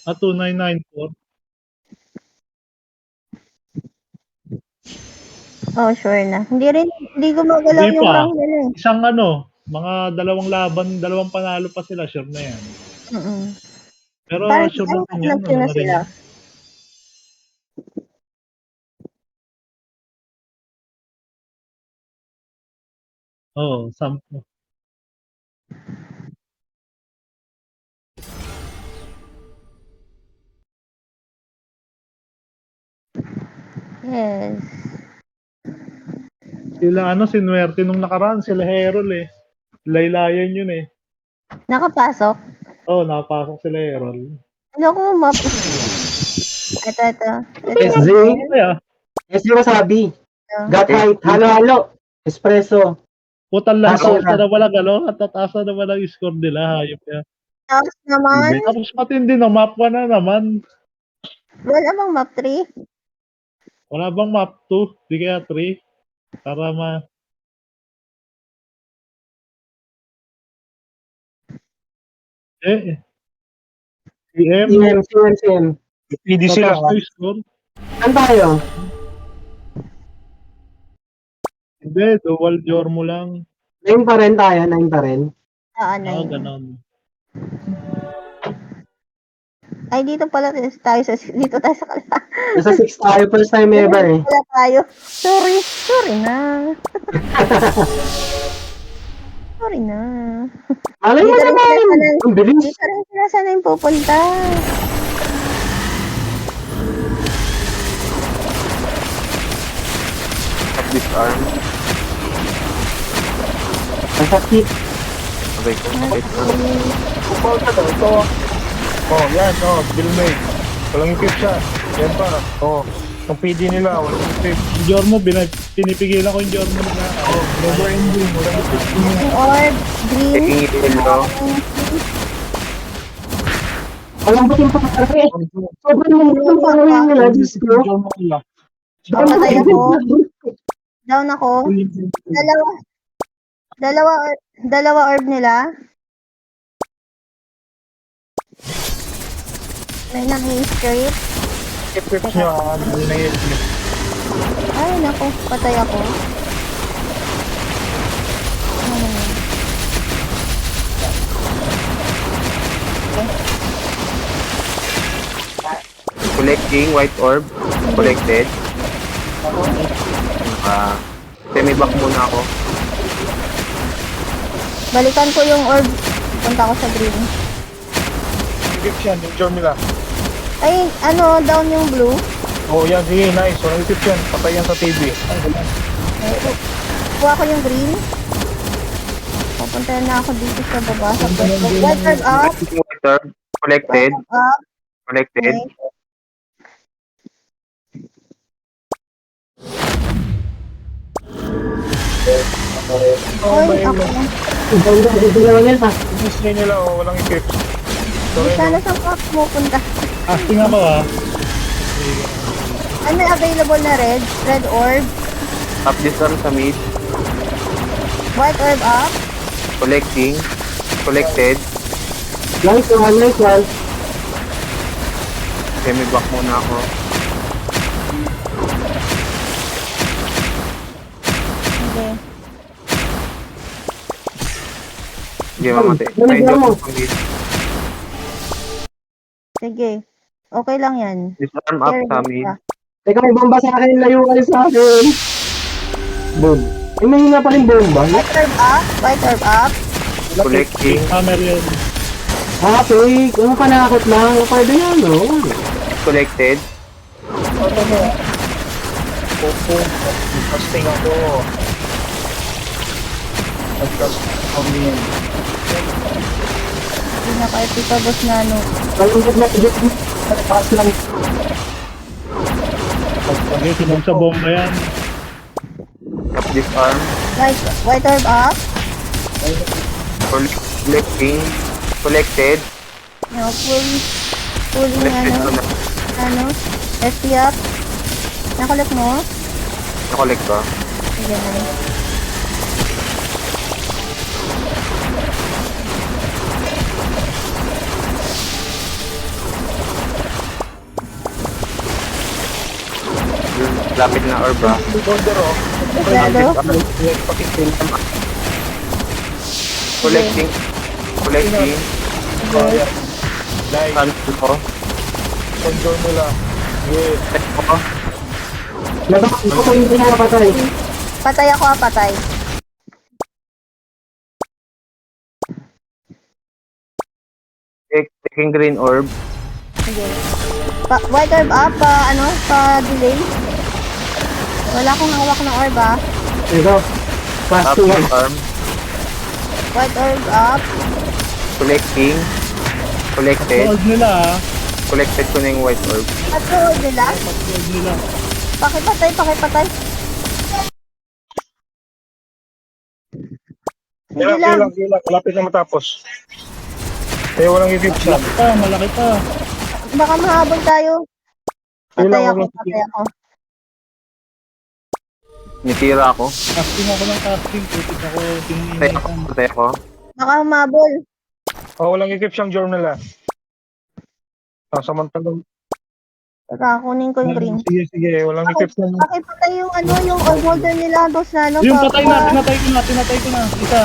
2994.
oh, sure na. Hindi gumagalaw
Hindi
yung
pa.
rank nila eh.
Isang ano, mga dalawang laban, dalawang panalo pa sila, sure na yan.
Mm-mm.
Pero
Parang
sure
ano,
natin yan.
nag-queue na
Ano na rin
sila.
yan. Oo, sampo.
Yes.
Sila ano, sinuwerte nung nakaraan, sila Herol eh. Laylayan yun eh.
Nakapasok?
Oo, nakapasok sila Herol.
Ano ko map? Ito.
SZ.
Kaya,
SZ wasabi. Got height. Halo-halo. Espresso.
putal lang
Asura.
taas na naman ang ano, at tataas na naman ang score nila, hayop yan.
Tapos naman,
Tapos matindi na, map 1 na naman.
wala bang map 3?
Wala bang map 2? Di kaya 3? Para ma... CM,
CM.
PD sila.
tataas na yung score.
Saan tayo?
Hindi, dual Jormo lang.
9 pa rin tayo. 9 pa rin.
Oo, ganon.
Ay, dito pala tayo dito tayo sa kanila.
Nasa 6 tayo. First time ever eh.
Dito pala tayo. Sorry na. Sorry na.
Malay mo
Dito rin
naman.
sila sana-
Ang bilis.
Dito rin sila sana yung pupunta.
At this arm.
Nasakit.
Sabay ko. Wait na.
Kupal ka daw. Ito. Oh, yan. Oh, Billmate. Walang equip siya. Yan pa. Oh, yung PD nila. Walang equip.
Yung Jormo, pinipigilan ko yung Jormo nila.
Oh, never ending. Walang equip.
Orb, green.
Taking it in, no?
Malambot yung pare. Sobrang lambot yung pare nila, Diyos ko.
Patay ako. Down ako. Dalawa orb nila. May nang-i-straight.
Equip nyo ha. Na-equip.
Ay, naku. Patay ako.
Collecting white orb. Collected. Semi-back muna ako.
Balikan ko yung orb. Punta ko sa green.
Equip yan. Enjoy nila.
Ay, ano, down yung blue.
Oh, yan. Sige, nice. Walang equip yan. Patay yan sa TV.
Kuha ko yung green. Pupunta na ako dito sa baba. Sa white orb up.
White orb. Collected.
White orb up.
Collected.
Okay. Oy, ako.
Dalawa yan ha.
Disney nila, oh. Walang equip. Sorry,
Sana saan ka pupunta?
Casting ako
Ano may available na red? Red orb.
Up this arm sa mid.
White orb up.
Collecting. Collected.
Nice one, nice one.
Semi-back muna ako.
Okay.
Sige, mamatay.
Ay,
Na-enjoy
mo.
ko sa mid.
Sige. Okay lang yan.
This arm up
Carry
sa
mo
mid.
siya.
Teka, may bomba sa akin. Layo kayo sa akin. Boom. Ay, may hina pa rin bomba.
White orb up. White orb up.
Collecting.
Hammer yun.
Ah, fake. Ano panakot lang? Pwede yan, no?
Collected.
Ano mo? Opo. Casting ako. Nag-casting kami.
Hindi na kayo pitagos na ano.
Malambot na idot mo. Taas lang.
Okay, sinong sa bomba yan.
Up this arm.
White orb up.
Collecting. Collected.
No, pulling
Collected ko
ano.
na.
Ano. FP up. Nakulit mo?
Nakolect ko.
Sige na.
Lapit na orb ah.
Border, oh.
Masyado?
Pakitin.
Collecting. Collecting.
Oh, yeah. Nice.
Cancel ko.
Enjoy nila. Yes.
Check ko.
Nabakit ko yung pinapatay.
Patay ako, patay.
Taking green orb.
Sige. White orb up, delay. Wala akong hawak ng orb ah.
Ito.
Up
Casting
this
ako.
arm.
White orb up.
Collecting. Collected.
Hold nila
Collected ko na yung white orb.
At hold nila.
Hold nila.
Pakipatay. Sige lang.
Sige lang. Malapit na matapos. Kaya walang equip siya.
Malaki pa.
Baka mahabol tayo.
Sige lang,
Patay
wag
ako.
lang.
Nitira ako.
Casting ako ng casting. Putik ako.
Patay ako. Patay ako.
Baka humabol.
Oh, walang equip siyang journal ah. Samantalang.
Teka, kunin ko yung green.
Sige. Walang equip na.
Pakipatay yung yung orb holder nila, boss na ano.
Yung patay na. Tinatay ko na. Isa.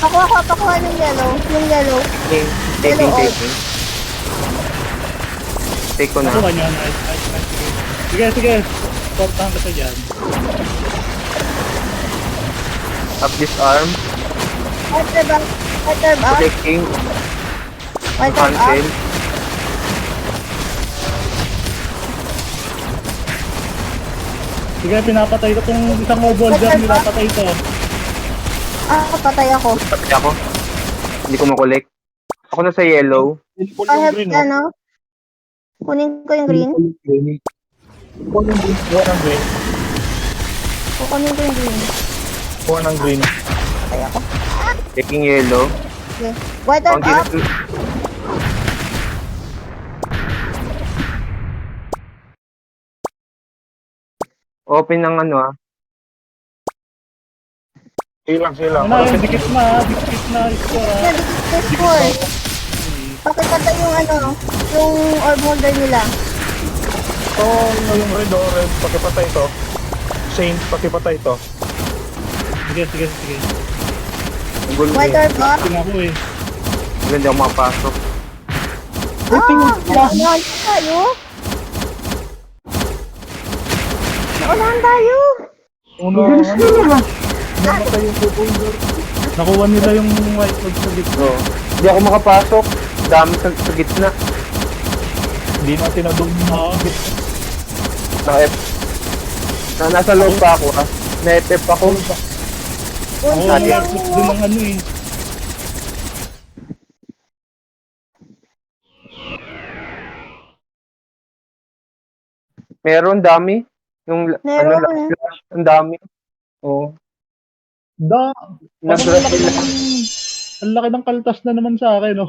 Pakuha ng yellow. Yung yellow.
Taking.
Hello,
Taking. Take ko na.
Nakuha niya. Nice. Sige. Portahan ka sa dyan.
Up this arm.
White orb up.
Collecting.
White orb up.
Cancel.
Sige, pinapatay ko tong isang holder. Pinapatay ko.
Patay ako.
Patay ako. Hindi ko makolect. Ako na sa yellow.
I have kunin ko yung green.
Kuha ng green.
Kunin ko yung green.
Kuha ng green.
Patay ako.
Taking yellow.
Okay. White orb
Ang
up.
Open ng ano ah.
Silang.
Ano, yung dikit na score ah.
Nadikit na score. Pakipatay yung yung orb holder nila.
So, yung red o red, pakipatay to. Saint, pakipatay to.
Sige.
Gulo
White
eh.
orb off.
Tingnan ko eh.
Maganda ako makapasok.
Naunahan tayo. Naunahan tayo.
Namatay yung pupunder. Nakuha nila yung white orb sa gitna.
Oo. Hindi ako makapasok. Dami sa gitna.
Hindi natin nadong
Na-F. Nasa loob pa ako ah. Na-F ako.
Kunti lang
airport din ng ano eh.
Meron, dami. Yung
Meron,
ano lang, ang dami. Oo. Nag-rush sila.
Ang laki ng kaltas na naman sa akin, no?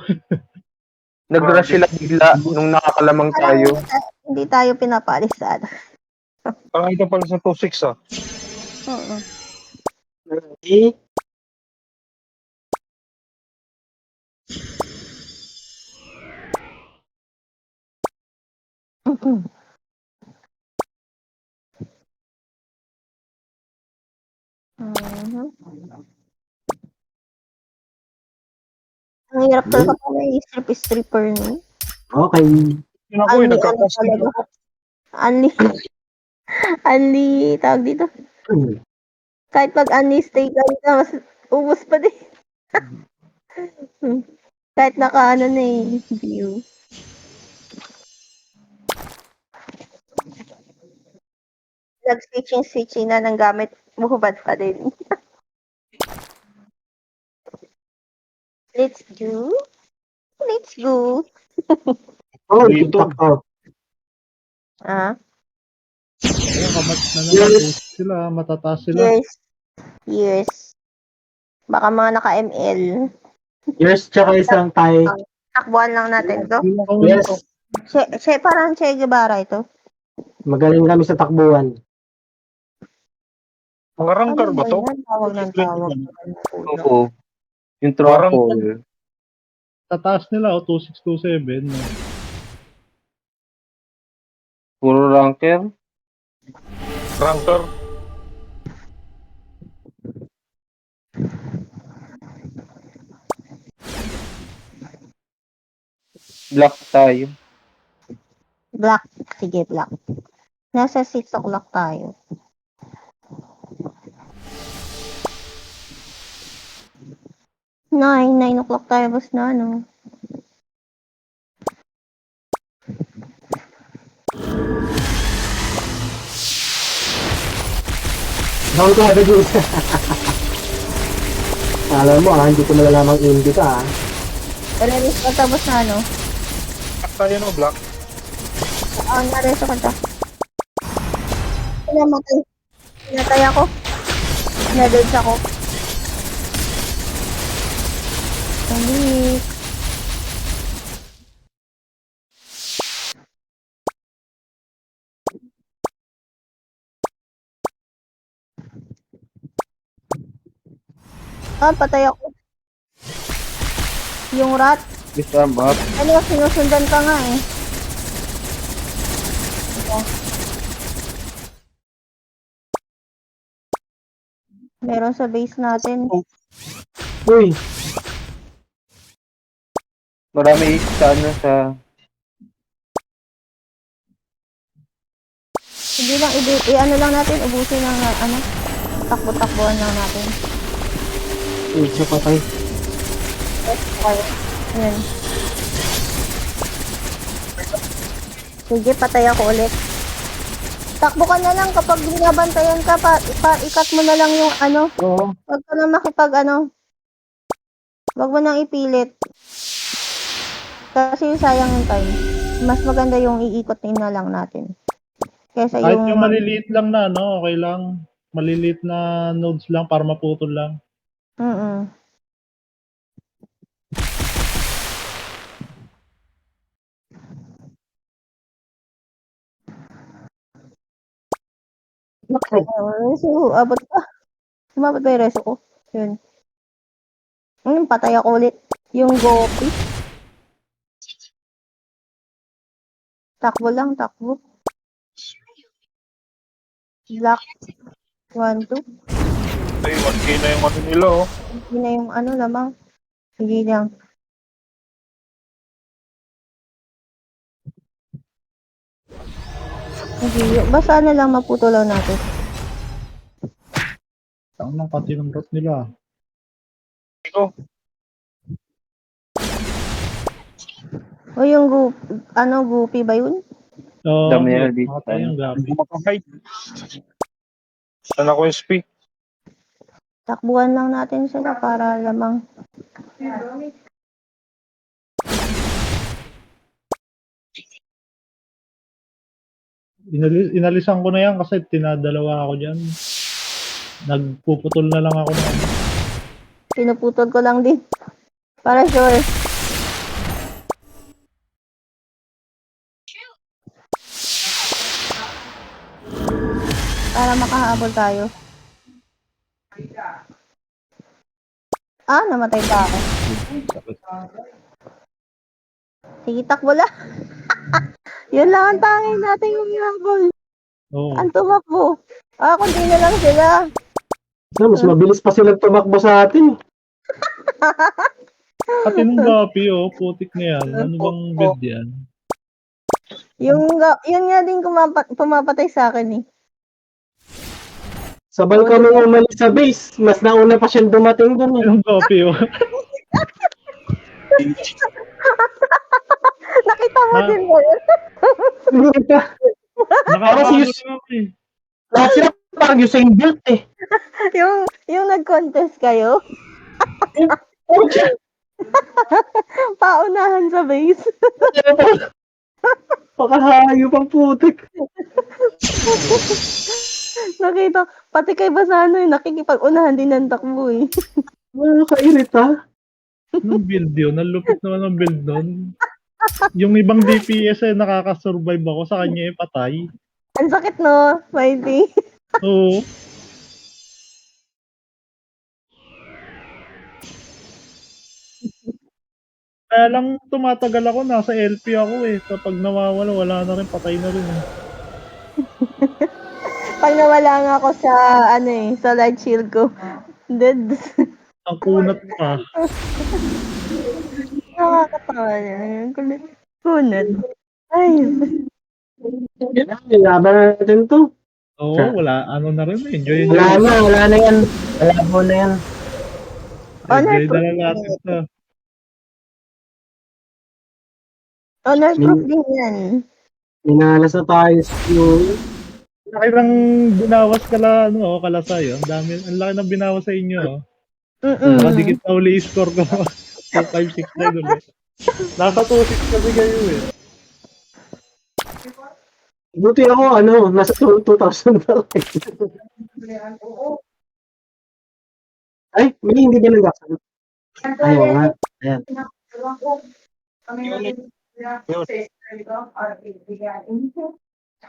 Nag-rush sila bigla nung nakakalamang tayo.
Hindi tayo pinapalisan.
Parang ito pala sa 2-6 ah.
Oo.
Eh,
Mhm. Ang hirap talaga pala yung stripper no?
okay.
Yun ako eh, nagkakastig
talaga.
ako.
Unli, tawag dito. Kahit pag unli stay ka na, mas ubos pa din. Kahit naka na view. Nag-switching na ng gamit, buhubad pa din. Let's go.
Oh,
Dito.
TikTok off.
Ah,
Ayun, kamat na naman. Sila, matataas sila.
yes. Baka mga naka-ML.
Yours tsaka isang tie.
Takbuhan lang natin to.
Yes.
Parang Che Guevara ito.
Magaling kami sa takbuhan.
Mga rangkar ba to?
yan? Tawag ng tawag.
Oo. Yung truffle.
Tataas nila, 2627. No?
Puro ranker.
Ranker.
Black tayo.
Black. Sige, black. Nasa 6 o'clock tayo. Nine o'clock tayo, boss na,
Down to have a juice. Alam mo hindi ko malalamang indie ka
Release ko tapos na,
Black tayo no, black.
Nareso ko ta. Pinamatay. Pinatay ako. Nadage ako. Balik. Patay ako. Yung rat.
Isa up.
Sinusundan ka nga eh. Meron sa base natin.
Uy,
Marami sana sa...
Hindi lang, ano lang natin, ubusin ng takbo-takbuhan lang natin.
siya patay.
Okay. Yan. Sige, patay ako ulit. Takbo ka na lang kapag binabantayan ka, ikat mo na lang yung
Oo.
Huwag ka na Huwag mo nang ipilit. Kasi sayang yung time. Mas maganda yung iikotin na lang natin. Kesa
Kahit
yung...
yung maliliit lang na, no? Okay lang. Maliliit na nodes lang para maputol lang.
Mm-mm. So, abot pa. Sumabot ba yung reso ko? Yun. Patay ako ulit. Yung gopi. Takbo lang, takbo. Black. 1, 2.
Ay, 1K na yung ano nila, oh.
Hindi na yung ano lamang. Sige lang. Hindi. Basta na lang maputo lang natin.
Ang nang pati ng rot nila.
Ito,
O yung goopy ba yun?
So,
Dami na dito.
makatay yung gabi.
makakahide. Saan ako SP?
Takbuhan lang natin sila para lamang.
Inalisan ko na yan kasi tinadalawa ako dyan. Nagpuputol na lang ako ng ano.
Pinuputol ko lang din. Para sure. Para makahabol tayo. Namatay pa ako. Sige, takbo lang. Yun lang ang tanging natin yung habol.
Oo.
Ang tumakbo. Kunti na lang sila.
Mas mabilis pa sila tumakbo sa atin.
Pati nung gapi, putik na yan. Ano bang build yan?
Yun nga din pumapatay sa akin eh.
Sabay kami umalis sa base. Mas nauna pa siyang dumating doon.
Yung gapi,
Nakita mo
Ha?
din ba yun?
Nakakano
Yes.
na ako eh.
Lahat sila parang Usain Bolt eh.
yung nag-contest kayo? Paunahan sa base.
Pakahayo pang putik.
Nakita, pati kay Basano nakikipag-unahan din ng takbo eh.
Nakakairita.
Anong build yun? Ang lupit naman ng build nun. Yung ibang DPS nakakasurvive ako, sa kanya patay.
Ang sakit no, Mighty.
Oo. Kaya lang tumatagal ako, nasa LP ako eh. Kapag nawawala, wala na rin, patay na rin eh.
Pag nawala nga ako sa sa light shield ko. Dead.
Ang kunat pa.
Nakakatawa yan. Kulit. Kunat. Ay.
Yan, laban natin to.
Oo, wala. Ano na rin eh. Enjoy
Wala na yan. Malabo na yan.
Enjoy na lang natin to.
Honor proof din yan.
Minalas na tayo sa Fury.
Laki ng binawas kalasay. Ang dami, ang laki ng binawas sa inyo. Nakadikit na uli score ko. 2-5-6 na ulit. Nasa 2-6 kasi kayo eh.
Buti ako, nasa 2,000 pa rin. Ay, hindi ba nagkaksan? Ayaw nga. Ayan.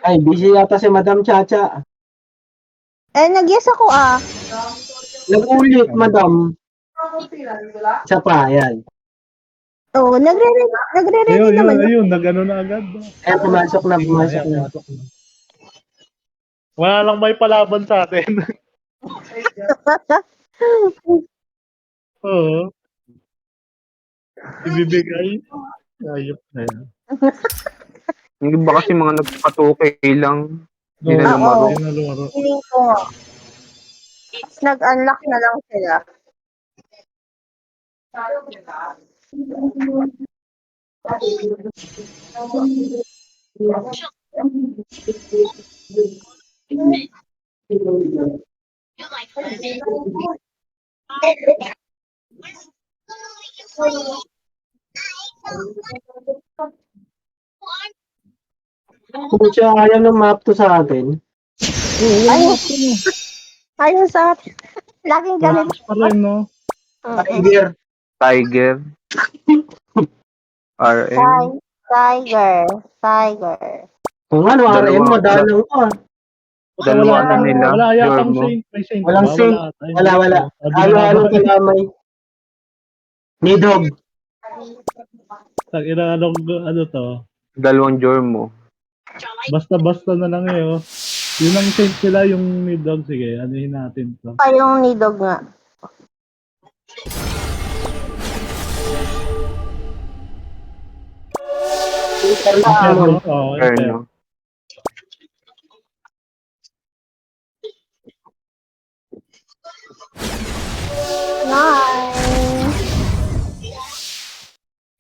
Ay, busy yata si Madam Chacha.
Nag-yes ako
Nag-ulit, Madam. Isa pa, ayan.
Oo, nagre-ready naman.
Ayun, nag-ano na agad.
Ayan, pumasok na.
Wala lang may palaban sa atin. Oo. Ibibigay. Ayop na yan.
Hindi ba kasi mga nagpatukay lang? Hindi na
Oo,
lumaro.
hindi na lumaro.
Feeling ko, nag-unlock na lang sila.
Pucha, ayaw ng map to sa atin.
Ayun sa atin. Laging ganito.
Tapos pa rin, no?
Tiger.
Tiger. RM.
Tiger.
Kung ano, RM, madalang ko
Dalawa na nila.
Wala yatang
Jormo.
Saint. May Saint
Walang
ba?
Saint.
Ata. Hindi
Wala.
ko. Sabi na
Halo-halo
nga ba,
kalamay. Nidog.
ano to?
Dalawang Jormo.
Basta na lang eh, oh. Yun ang Saint sila, yung Nidog. Sige, anuhin natin to.
Pa yung nidog nga.
Inferno. Oh, Inferno.
Inferno.
Nice.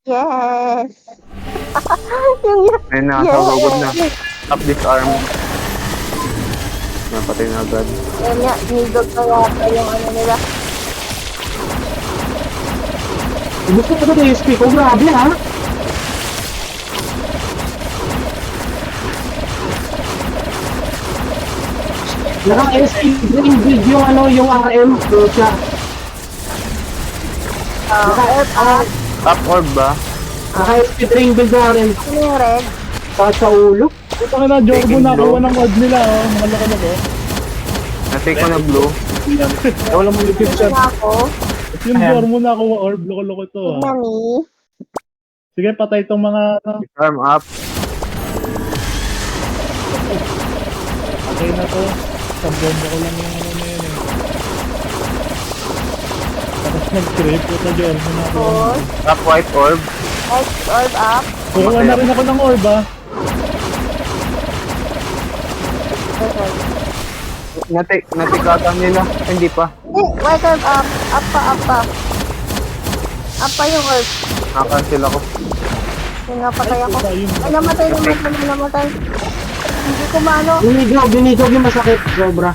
Yes. yung
Ayun na,
yes.
sasagod na. Up this arm. Napatay na agad.
Yan nga, nidog na yata yung ano nila.
Gusto ko na SP ko. Grabe ha. Naka-SP green build yung yung RM. Siya.
Top orb ba?
Naka-SP green build yung RM.
Ano yung red?
Sa ulo.
Ito ka na, Jorbo,
Taking
nakuha
blow.
ng word nila, oh. Mga loko-loko.
Natake ko na blue.
Wala mong equip
Ito
siya.
na ako.
Ito yung Jorbo nakuha, orb, loko-loko to, ah.
Nani.
Sige, patay itong mga, ano,
This arm up.
patay na to. Sambombo ko lang yung ano na yun, eh. Tapos nag-trip, ito, Jorbo nakuha.
Four.
Top white orb.
Orb up.
Kuha na rin ako ng orb, ah.
Natake ata nila. Hindi pa.
Hindi, white orb up. Up pa. Up pa yung orb.
Nakacancel ako.
Yung napatay ako.
Ito, yung
Ay, namatay. Hindi ko maano.
Dinidog yung masakit. Sobra.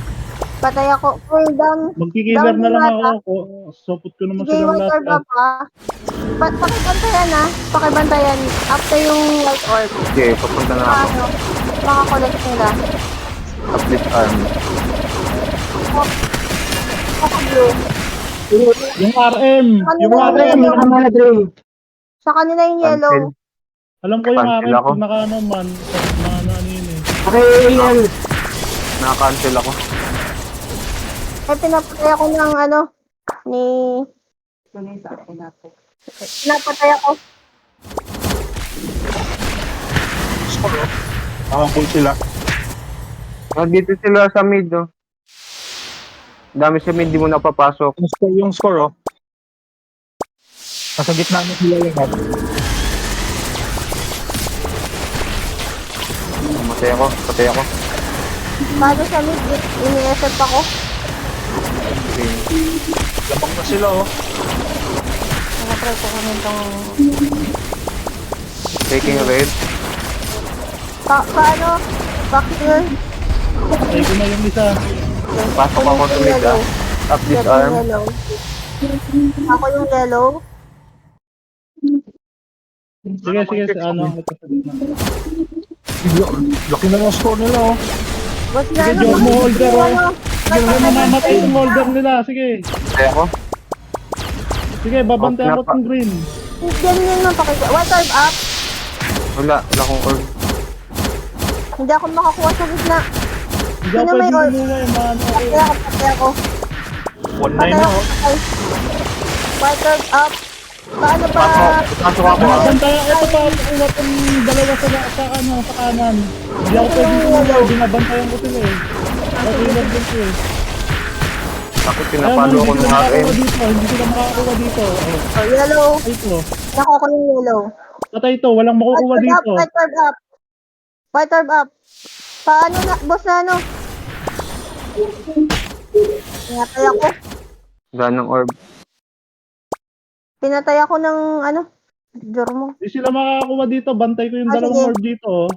Patay ako. Full down.
magkikiller na lang
Down
ako. Sopot ko naman
Sige,
silang
white
lahat,
orb
ah.
up ha. Pakibantayan ha. Pakibantayan. After yung white orb.
Okay, papunta na ako.
Paano? Makakolect nila.
Up this arm.
Ako blue.
Yung RM! Yung
Ano
RM!
yun?
Ang mga drain.
Sa kanila yung yellow.
Cancel.
Alam ko yung
Cancel
RM,
ako.
pag naka-ano man, ano yun eh.
Okay, yan.
Naka-cancel ako.
Eh, pinapatay ako ng ano, ni... Pinapatay ako.
Nakapul sila.
Dito sila sa mid, oh. Dami sa mid, di mo napapasok.
Yung score, oh. Nasa gitna na sila yung hat.
Patay ako.
Bago sa mid, ini-effect ako.
Okay.
Lamang na sila, oh.
Nakatry ko kami itong...
Taking red.
Paano? Backfill?
Patay ko na yung isa.
Pasok ako sa mid, ah. Up this arm.
Yellow. Ako yung yellow.
Sige, ano, ito sa gitna.
Laki na yung score nila, oh.
Boss na
Sige,
ano?
Jormo, holder, oh.
Ano?
Sige, mamamatay yung holder nila, sige.
Patay ako.
Sige, babantay ako tong green.
Ganyan lang pakita. White orb up.
Wala akong orb.
Hindi ako makakuha sa gitna.
Hindi ako
Sino may
pwede
orb?
lumuha eh, maano ako.
Patay ako.
1-9 na, oh.
Patay. White orb up. Paano pa?
Pasok ako, ah.
Bantay, ito pa, kuha tong dalawa sa kanan. Hindi ako pwede lumuha, binabantayan ko sila eh. Nakilog din ko eh.
Bakit
Ayun,
pinapalo ako
hindi
ng
sila
RM?
makakakuha dito, hindi sila makakakuha dito. Oh,
Oh, yellow.
ito.
Nakuha ko yung yellow.
Patay ito, walang makukuha
White orb up.
dito.
White orb up. White orb up. Paano na? Boss na ano? Pinatay ako.
Ganong orb.
Pinatay ako ng ano? Jormo.
Hindi sila makakakuha dito, bantay ko yung
Ah,
dalawang
sige.
orb dito. Oh.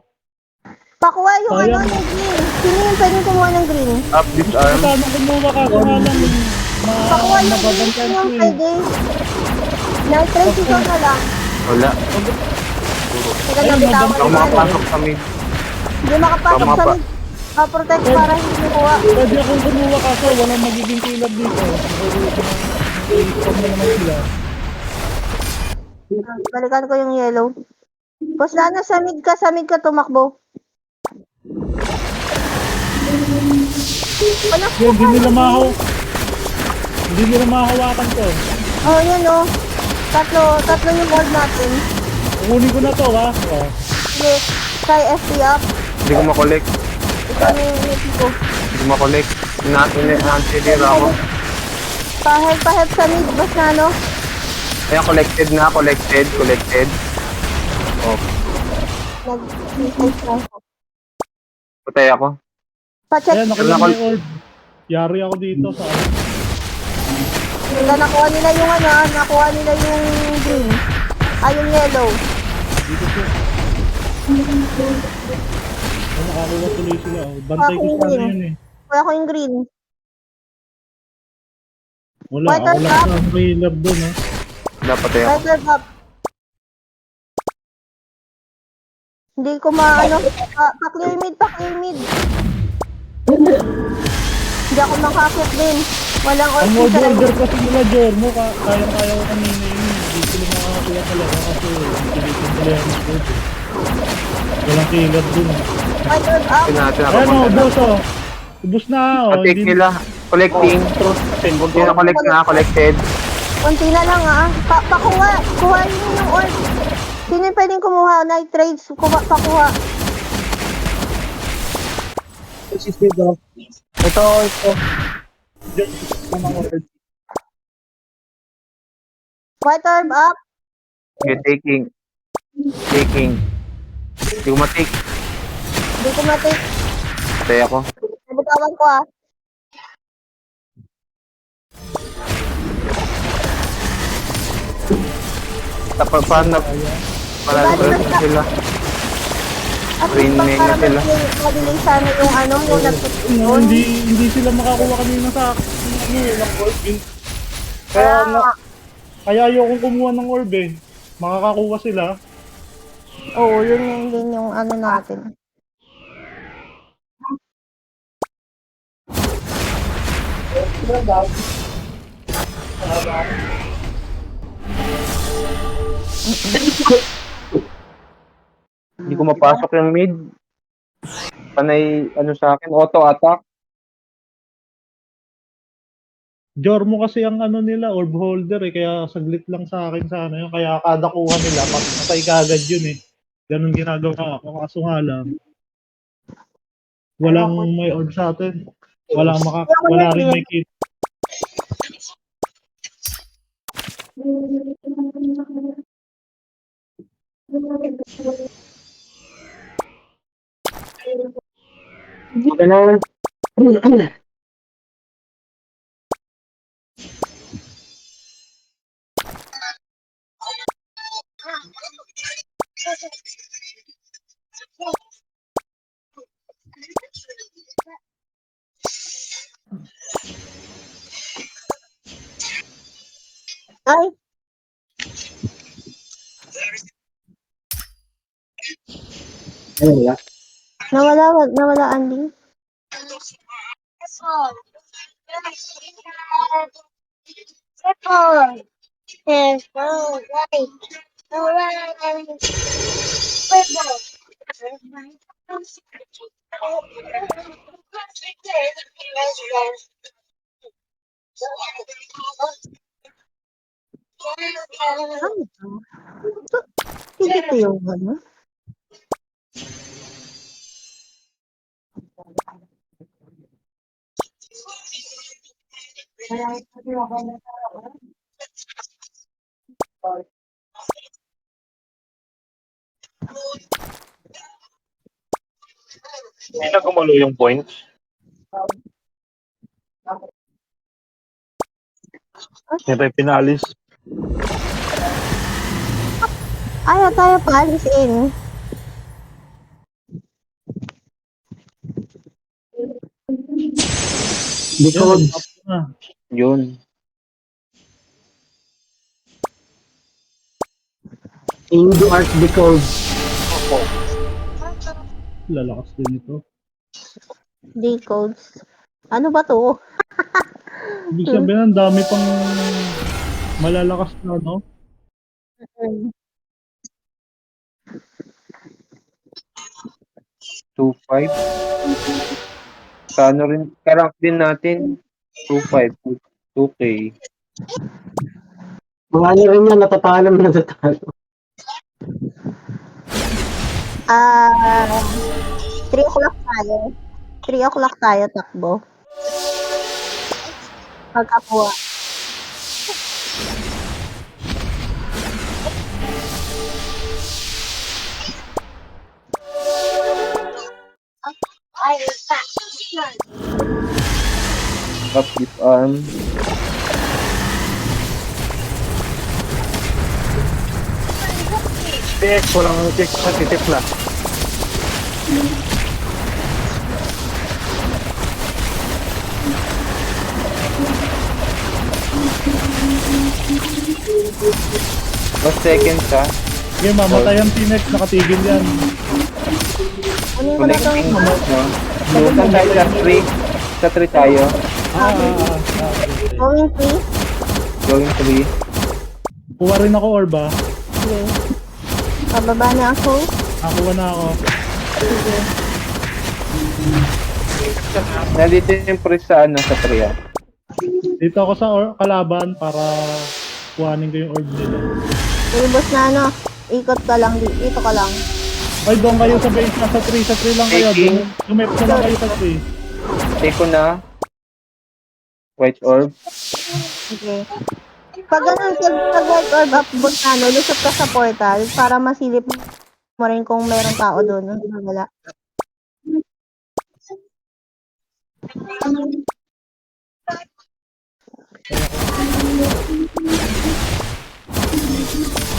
Pakuha yung
Sayang.
ano yung green. Sino yung pwedeng kumuha ng green?
Up this arm.
Sana kumuha ka, kung nga lang
Pakuha yung green.
mababantayan
Sino
ko
yung
eh.
pwede? Nitrate ikaw na lang.
Wala.
Teka,
Ayun,
nabitawan
Ako
ko na.
makapasok sa mid.
Hindi makapasok
Tama
sa
pa.
mid. Protect para hindi makuha.
Pwede akong kumuha kaso walang magiging kilab dito. I-inform na naman sila.
Balikan ko yung yellow. Boss Lana, sa mid ka tumakbo. Wala
Hindi nila hindi nila mahawakan to.
Oh, yan oh. Tatlo yung board natin.
Kukunin ko na to, ha? Oh.
Sige, try FP up.
Hindi ko makolect.
Ito na yung nip ko.
Hindi ko makolect. Nantilira ako.
Pahep sa mid, basta ano.
Ayan, collected na. Collected. Oh,
Nag-research lang ako.
patay ako.
Pa-check.
Ayan, nakuha na yung orb. Yari ako dito sa
Nakuha nila yung ano, nakuha nila yung green. Yung yellow.
dito po. Ayan, nakakuha tuloy sila. Oh. Bantay ko sana yun eh.
Kuha ko yung green.
Wala,
Fighter
ako lang sa healer doon, ha?
Wala, patay ako.
Better up. Hindi ko maano. Pa-clear mid. Hindi ako makakit din. Walang
Ang
orb
mod
sa
order kasi nila, Jormo, kaya ko kanina yun. Hindi sila makakakuha talaga kasi pilitin nila yung orb. Walang healer doon.
Fighter up.
Natin ako.
Ayan o, ubos o. Ubos na o.
Patake nila. Collecting. Hindi na collect na. Collected.
Kunti na lang pakuha. Kuhain niyo yung orb. Sino yung pwedeng kumuha? Night trades. Pakuha.
Ito.
White orb up.
Okay, taking. Hindi ko matake.
Hindi ko matik.
Patay ako.
Nabutawan ko
Tapos paano na sila.
At
Green
least
main
para
na sila.
mabilis sana yung ano, yung nagtutulong.
Hindi sila makakuha kanina sa akin. Ng orb eh. Kaya ayokong kumuha ng orb eh. Makakakuha sila.
Oo, yun yung din yung ano natin.
Hindi ko mapasok yung mid. Panay, ano sa akin, auto attack.
Jormo kasi ang ano nila, orb holder eh. Kaya saglit lang sa akin sa ano yun. Kaya kada kuha nila, patay kagad yun eh. Ganun ginagawa ako. Kaso nga lang, walang may orb sa atin. Wala rin may kit.
Ganun.
Ay,
Ano ba?
nawala Andy. Hindi ko yung ano.
Hindi na gumalo yung point. Hindi tayo pinalis.
Ayaw tayo paalis in.
Because
Yun.
Indo Art because
Lalakas din ito.
Decodes. Ano ba to?
Ibig sabihin, ang dami pang malalakas na, no?
Two, five. Sa ano rin, karank din natin. 2.5, 2K.
Mga ano rin yan, natatalo na natatalo.
3 o'clock tayo. 3 o'clock tayo takbo. Pagkakuha.
Up this arm.
TX, walang TX sa titip na.
Last seconds ha.
Sige, mamatay ang Tinex, nakatigil yan.
Kunin ko na to.
Collecting no. Saan tayo sa 3? Sa 3 tayo.
Going 3.
Going 3.
Kuha rin ako orba.
Sige. Pababa na ako.
Nakuha na ako.
Sige.
Nandito yung priest sa ano, sa 3 ha.
Dito ako sa kalaban para kuhanin ko yung orb nila.
Sige, boss na ano. Ikot ka lang. Dito ka lang.
Ay, doon kayo sa base na sa 3. Sa 3 lang kayo.
Taking.
Lumip na lang kayo sa 3.
Take ko na. White orb.
Sige. Pag ganun, pag white orb up, boss na ano, lusot ka sa portal para masilip mo rin kung mayroong tao doon. Wala.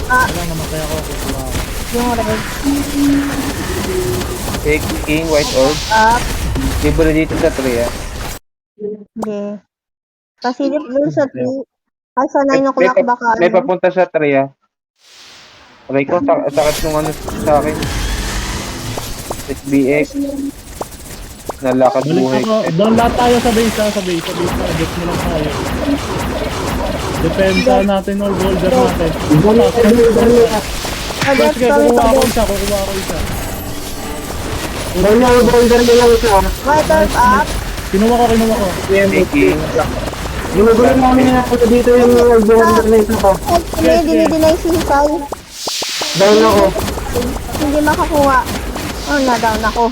Wala, namatay ako. Kukuha ako.
Yung red
Taking white orb.
up.
Libre dito sa 3 ha.
Sige. Pasilip dun sa 3. Ay, sa 9 o'clock baka
May
ano.
papunta sa 3 ha. Aray ko, sakit nung ano sa akin. SBX. Nalakad
Balik
buhay.
ako. Doon lahat tayo sa base ha. Sa base. Sa base na. Dip na lang tayo. Depensa natin or boulder natin.
Wala ka din nila.
Adet
Sige,
kami
kukuha
sa
ako
bed.
isa. Kukuha ako isa.
Wala yung boulder nila isa.
White orb up.
Kinuha ko.
Taking.
Ginugulo namin na ako dito yung boulder na isa ko.
Hindi, dinideny si Hisay.
Down ako.
Hindi makakuha. Oh, na-down ako.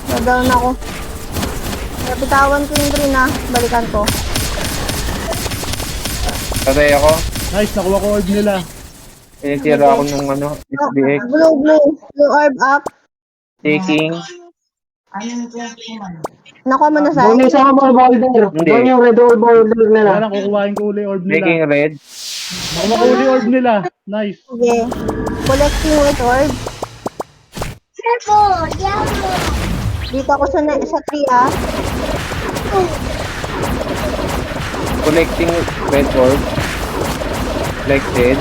Na-down ako. Napitawan ko yung green ah. Balikan ko.
Patay ako.
Nice, nakuha ko orb nila.
Tinitira ako ng ano, SBX.
Blue orb up.
Taking.
Nakuha mo na sa
Doon yung isa ko mga boulder.
Hindi.
Doon yung red or boulder nila.
Kaya lang, kukuhain ko uli orb
Taking
nila.
red.
Nakuha ko uli orb nila. Nice.
Sige. Collecting white orb. Dito ako sa 3 ah.
Collecting red orb. Collected.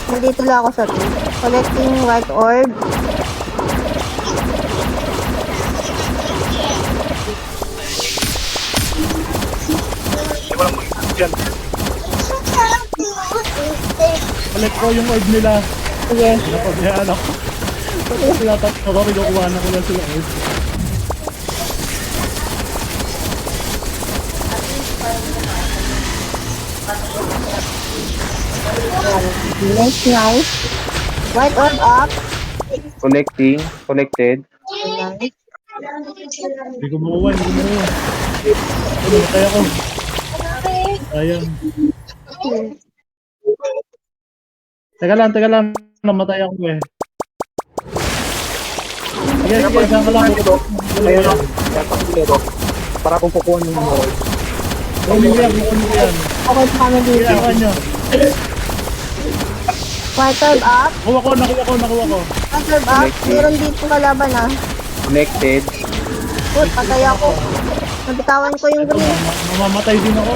Nandito lang ako sa 3. Collecting white orb.
Collect ko yung orb nila.
Sige.
Napabayaan ako. Pag sila tatlo ko, kinukuha na ko lang sila orb.
Nice. White orb up.
Collecting. Collected.
Nice.
Hindi ko makuha. Ano, matay ako. Ayan. Teka lang. Namatay ako eh. Sige, saan ka lang.
Ayun o. Para kung kukuha ng mga orb.
Kunin ko yan.
Okay pa kami dito.
Kaya nyo.
White orb up.
Nakuha ko.
White orb up. Meron dito kalaban ah.
Collected.
Good, patay ako. Nabitawan ko yung green.
Mamamatay din ako.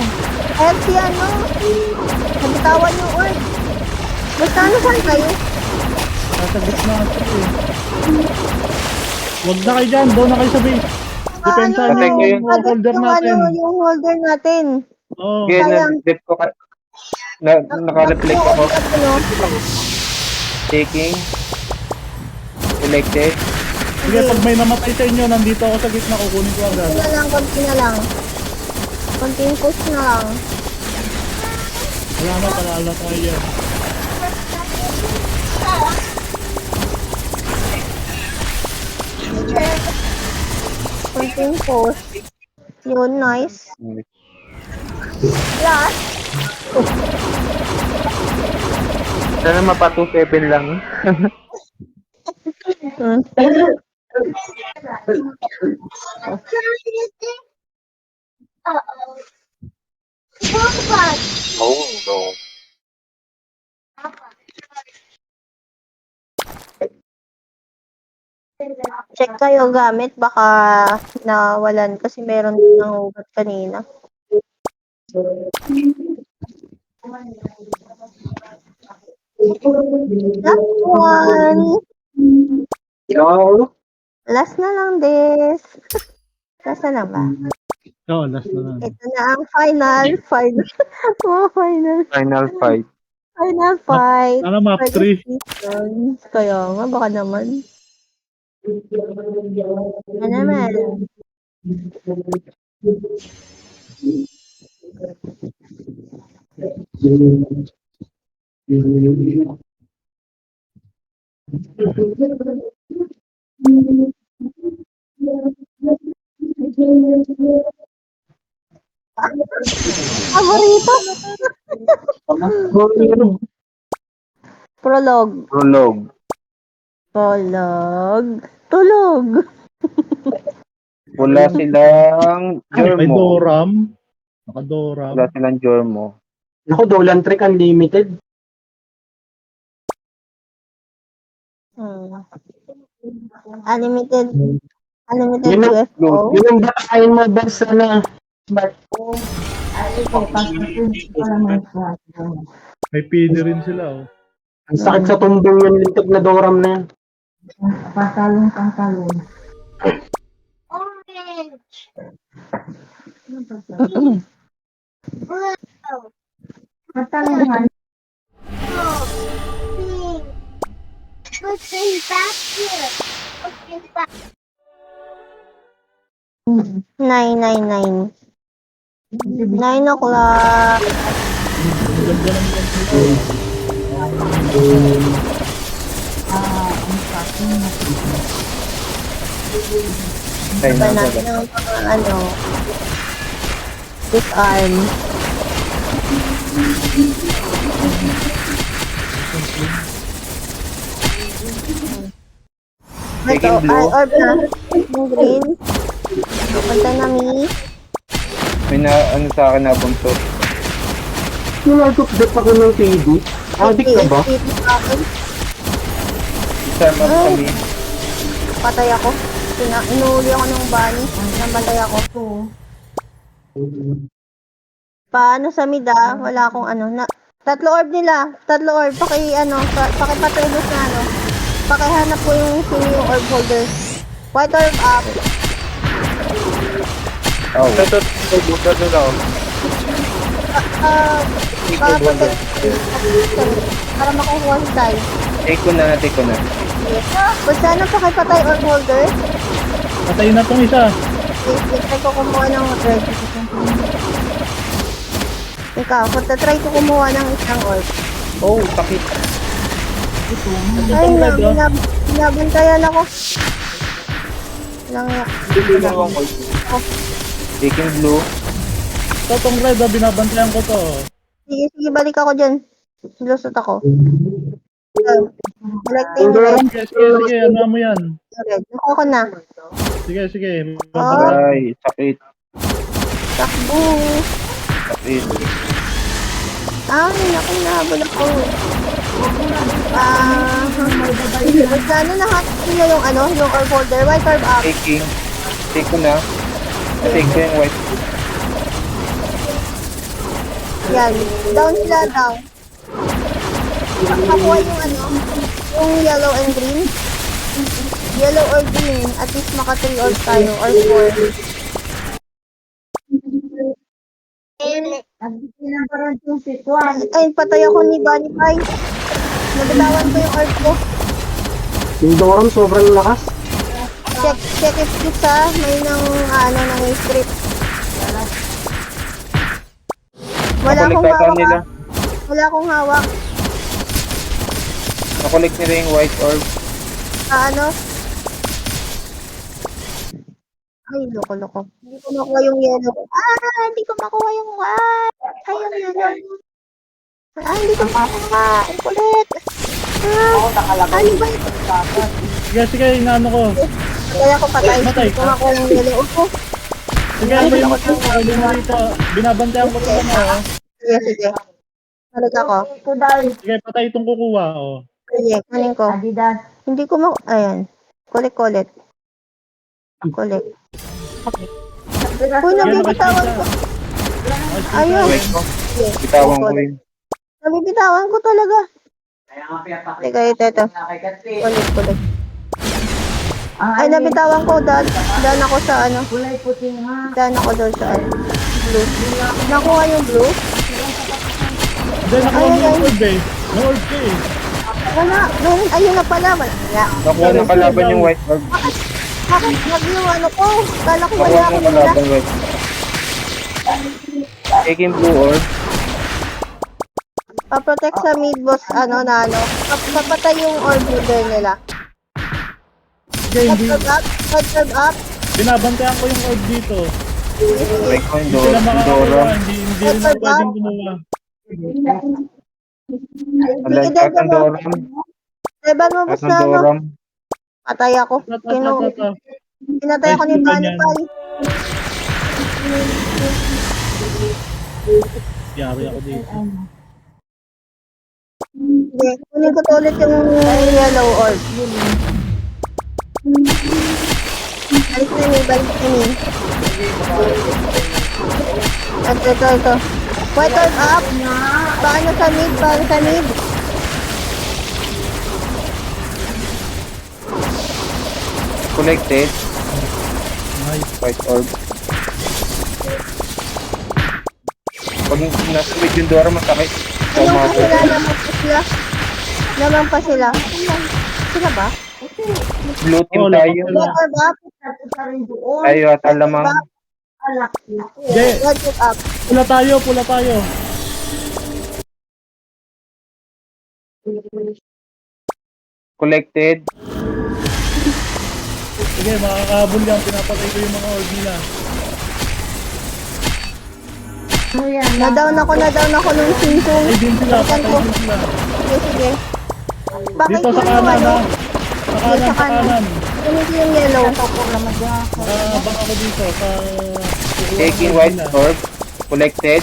Ayun si ano. Nabitawan yung orb. Basta ano saan kayo?
Nasa gitna ako eh. Huwag na kayo dyan. Doon na kayo sa base. Depensa
Ano,
Patay ko yun.
yung holder natin.
Yung holder natin.
Oo.
Sige,
Sayang.
na-dip ko ka. Naka-reflect ako.
Ano?
Taking. Collected.
Sige, pag may namatay sa inyo, nandito ako sa gitna, kukunin ko agad.
Konti na lang. Konting push na lang.
Wala na, palala tayo yan.
Konting push. Yun, nice. Last.
Sana mapa 2-7 lang.
Hmm.
Oh, no.
Check kayo gamit, baka nawalan kasi meron din ng ugat kanina. Last one.
Yo.
Last na lang, Des. Last na lang ba?
Oo, last na lang.
Ito na ang final. Oh, final.
Final fight.
Final fight.
Sana map
For the
3.
season. Kaya nga, baka naman. Ano naman? Favorito? Prologue.
Prologue.
Prologue. Tulog.
Wala silang
May
Jormo.
Doram. Naka-Doram.
Wala silang Jormo.
Naku, Dolan Trek Unlimited.
Unlimited. Unlimited
Yun ang-
UFO.
Yun ang batayin mo ba sa na smartphone?
May PD rin sila, oh.
Ang sakit sa tumbong yung lintig na Doram na yan.
Nine. 9 o'clock.
Ganda ng computer.
Ay,
Iba
nasa
natin ang mga disarm.
Taking blue.
Ay, orb na. Yung green. Punta na mi.
May na, ano sa akin na buntot.
Nag-update ako ng TV. Addict ka ba?
Isa map kami.
Patay ako. Inuuli ako ng bunny. Namatay ako. Paano sa mida? Wala akong tatlo orb nila. Tatlo orb. Pakipatulos na pakihanap ko yung sino yung orb holder. White orb up.
Oh. Ito, buntot nila.
Para makukuha si Sai.
Take ko na.
Kung sana pakipatay orb holder,
Patay na tong isa.
try ko kumuha ng red. Ikaw, try ko kumuha ng isang orb.
Oh, sakit.
Ay,
Itong red, oh.
binabantayan ako. Lang,
Taking blue.
Itong red, oh, binabantayan ko to.
sige, balik ako dyan. Lusot ako. Collecting red.
Sige, ano mo yan?
Nakuha ko na.
Sige.
Ay, sakit.
Takbo.
Sakit.
Ay, naku, nahabol ako. Magkano na nila yung orb holder? White orb up.
Taking. Take ko na. Take ko yung white.
Yan. Down sila, down. Nakuha yung yellow and green. Yellow or green. At least maka 3 orbs tayo or 4. Ay, patay ako ni Bunny Pie. Nabitawan ko yung orb ko.
Yung Doram sobrang lakas.
check it please ha. May nang nang strip. Wala akong
Nakolekta
hawak.
nila.
Wala akong hawak.
Nakolek nila yung white orb.
Ay, loko. Hindi ko makuha yung yellow. Hindi ko makuha yung white. Ay, yung yellow. Hindi ko makuha. Ang kulit. Ano ba ito?
Sige, inaano ko.
Kaya ko patay.
Matay.
Hindi ko makuha yung yellow.
Sige, ano yung ano mo rito? Binabantayan ko ito mo.
Sige. Balik ako.
Sige, patay itong kukuha.
Sige, kunin ko. Hindi ko makuha. Ayan. Kulit. Uy, nabibitawan ko. Ayun.
Wait ko. Bitawan ko yun.
Nabibitawan ko talaga. Teka, ito. Kulit. Ay, nabitawan ko. Daan ako sa ano. Daan ako doon sa ano. Blue. Nakuha yung blue.
Then, nakuha mo yung orb eh. May orb ka eh.
Wala. Meron. Ayun na pala. Wala.
Nakuha ng kalaban yung white orb.
Bakit yung ano ko? Kala ko wala
Nakuha
ako
ng
nila.
kalaban white. Taking blue orb.
Pa-protect sa mid boss, papatay yung orb leader nila.
Sige, hindi.
Head up.
Binabantayan ko yung orb dito.
Wait ko yung
Hindi sila
Dora.
makakakuha. Hindi rin ako pwedeng kumuha.
Alay, kahit ang Doram.
Deban mo boss
Kahit ang
na
Doram.
Patay ako. Pinatay ako ni
Ay,
Bunny
yan.
Pie.
Yari ako dito.
Hindi, kunin ko to ulit yung yellow orb. Balik na ni. Ito. White orb up. Paano sa mid?
Collected.
Nice.
White orb. Pag nasa mid yung Dora, masakit.
Naman pa sila. Sila ba?
Blue team
Oh,
tayo.
lakas
White orb up.
Tayo ata lamang.
Hindi,
White orb up.
pula tayo.
Collected.
Sige, makakahabol yan. Pinapatay ko yung mga orb nila.
Na-down ako nung sinsong.
Ay, din sila. Patay din sila.
Sige. Bakit
Dito sa
yung
kanan
ano?
ha. Sa kanan.
Kunin ko yung yellow.
Baka ako dito.
Taking white orb. Collected.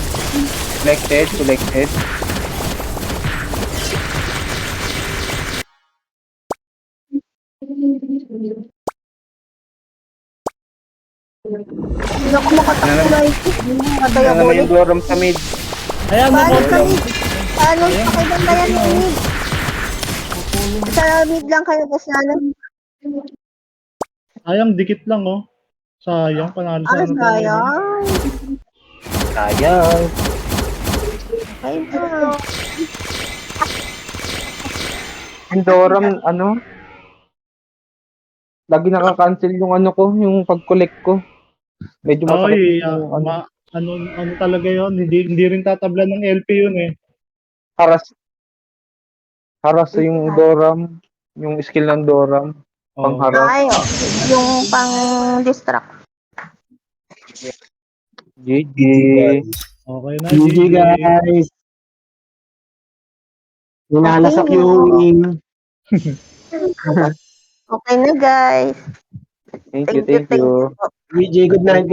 Hindi ako makatakbay. Patay
Ano
ako
naman
ulit.
yung Doram sa mid?
Ayan,
Paano
naku.
sa mid? Paano pakibantayan yung mid? Sa mid lang kayo boss na ano?
Ayang, dikit lang oh. Sayang, panalo sa ano tayo.
Sayang.
Sayang.
Ay, bro.
Yung Doram, ano? Lagi nakakancel yung ano ko, yung pag-collect ko. Medyo masakit
Oy,
yung ano.
ano talaga yon? Hindi rin tatablan ng LP yun eh.
Haras yung Doram. Yung skill ng Doram.
Oh.
Pangharas.
Ay, yung pang-distract.
GG.
Okay na,
GG guys. Ninalasak
Okay.
yung wing.
Okay na guys.
Thank you.
po.
GG, good night.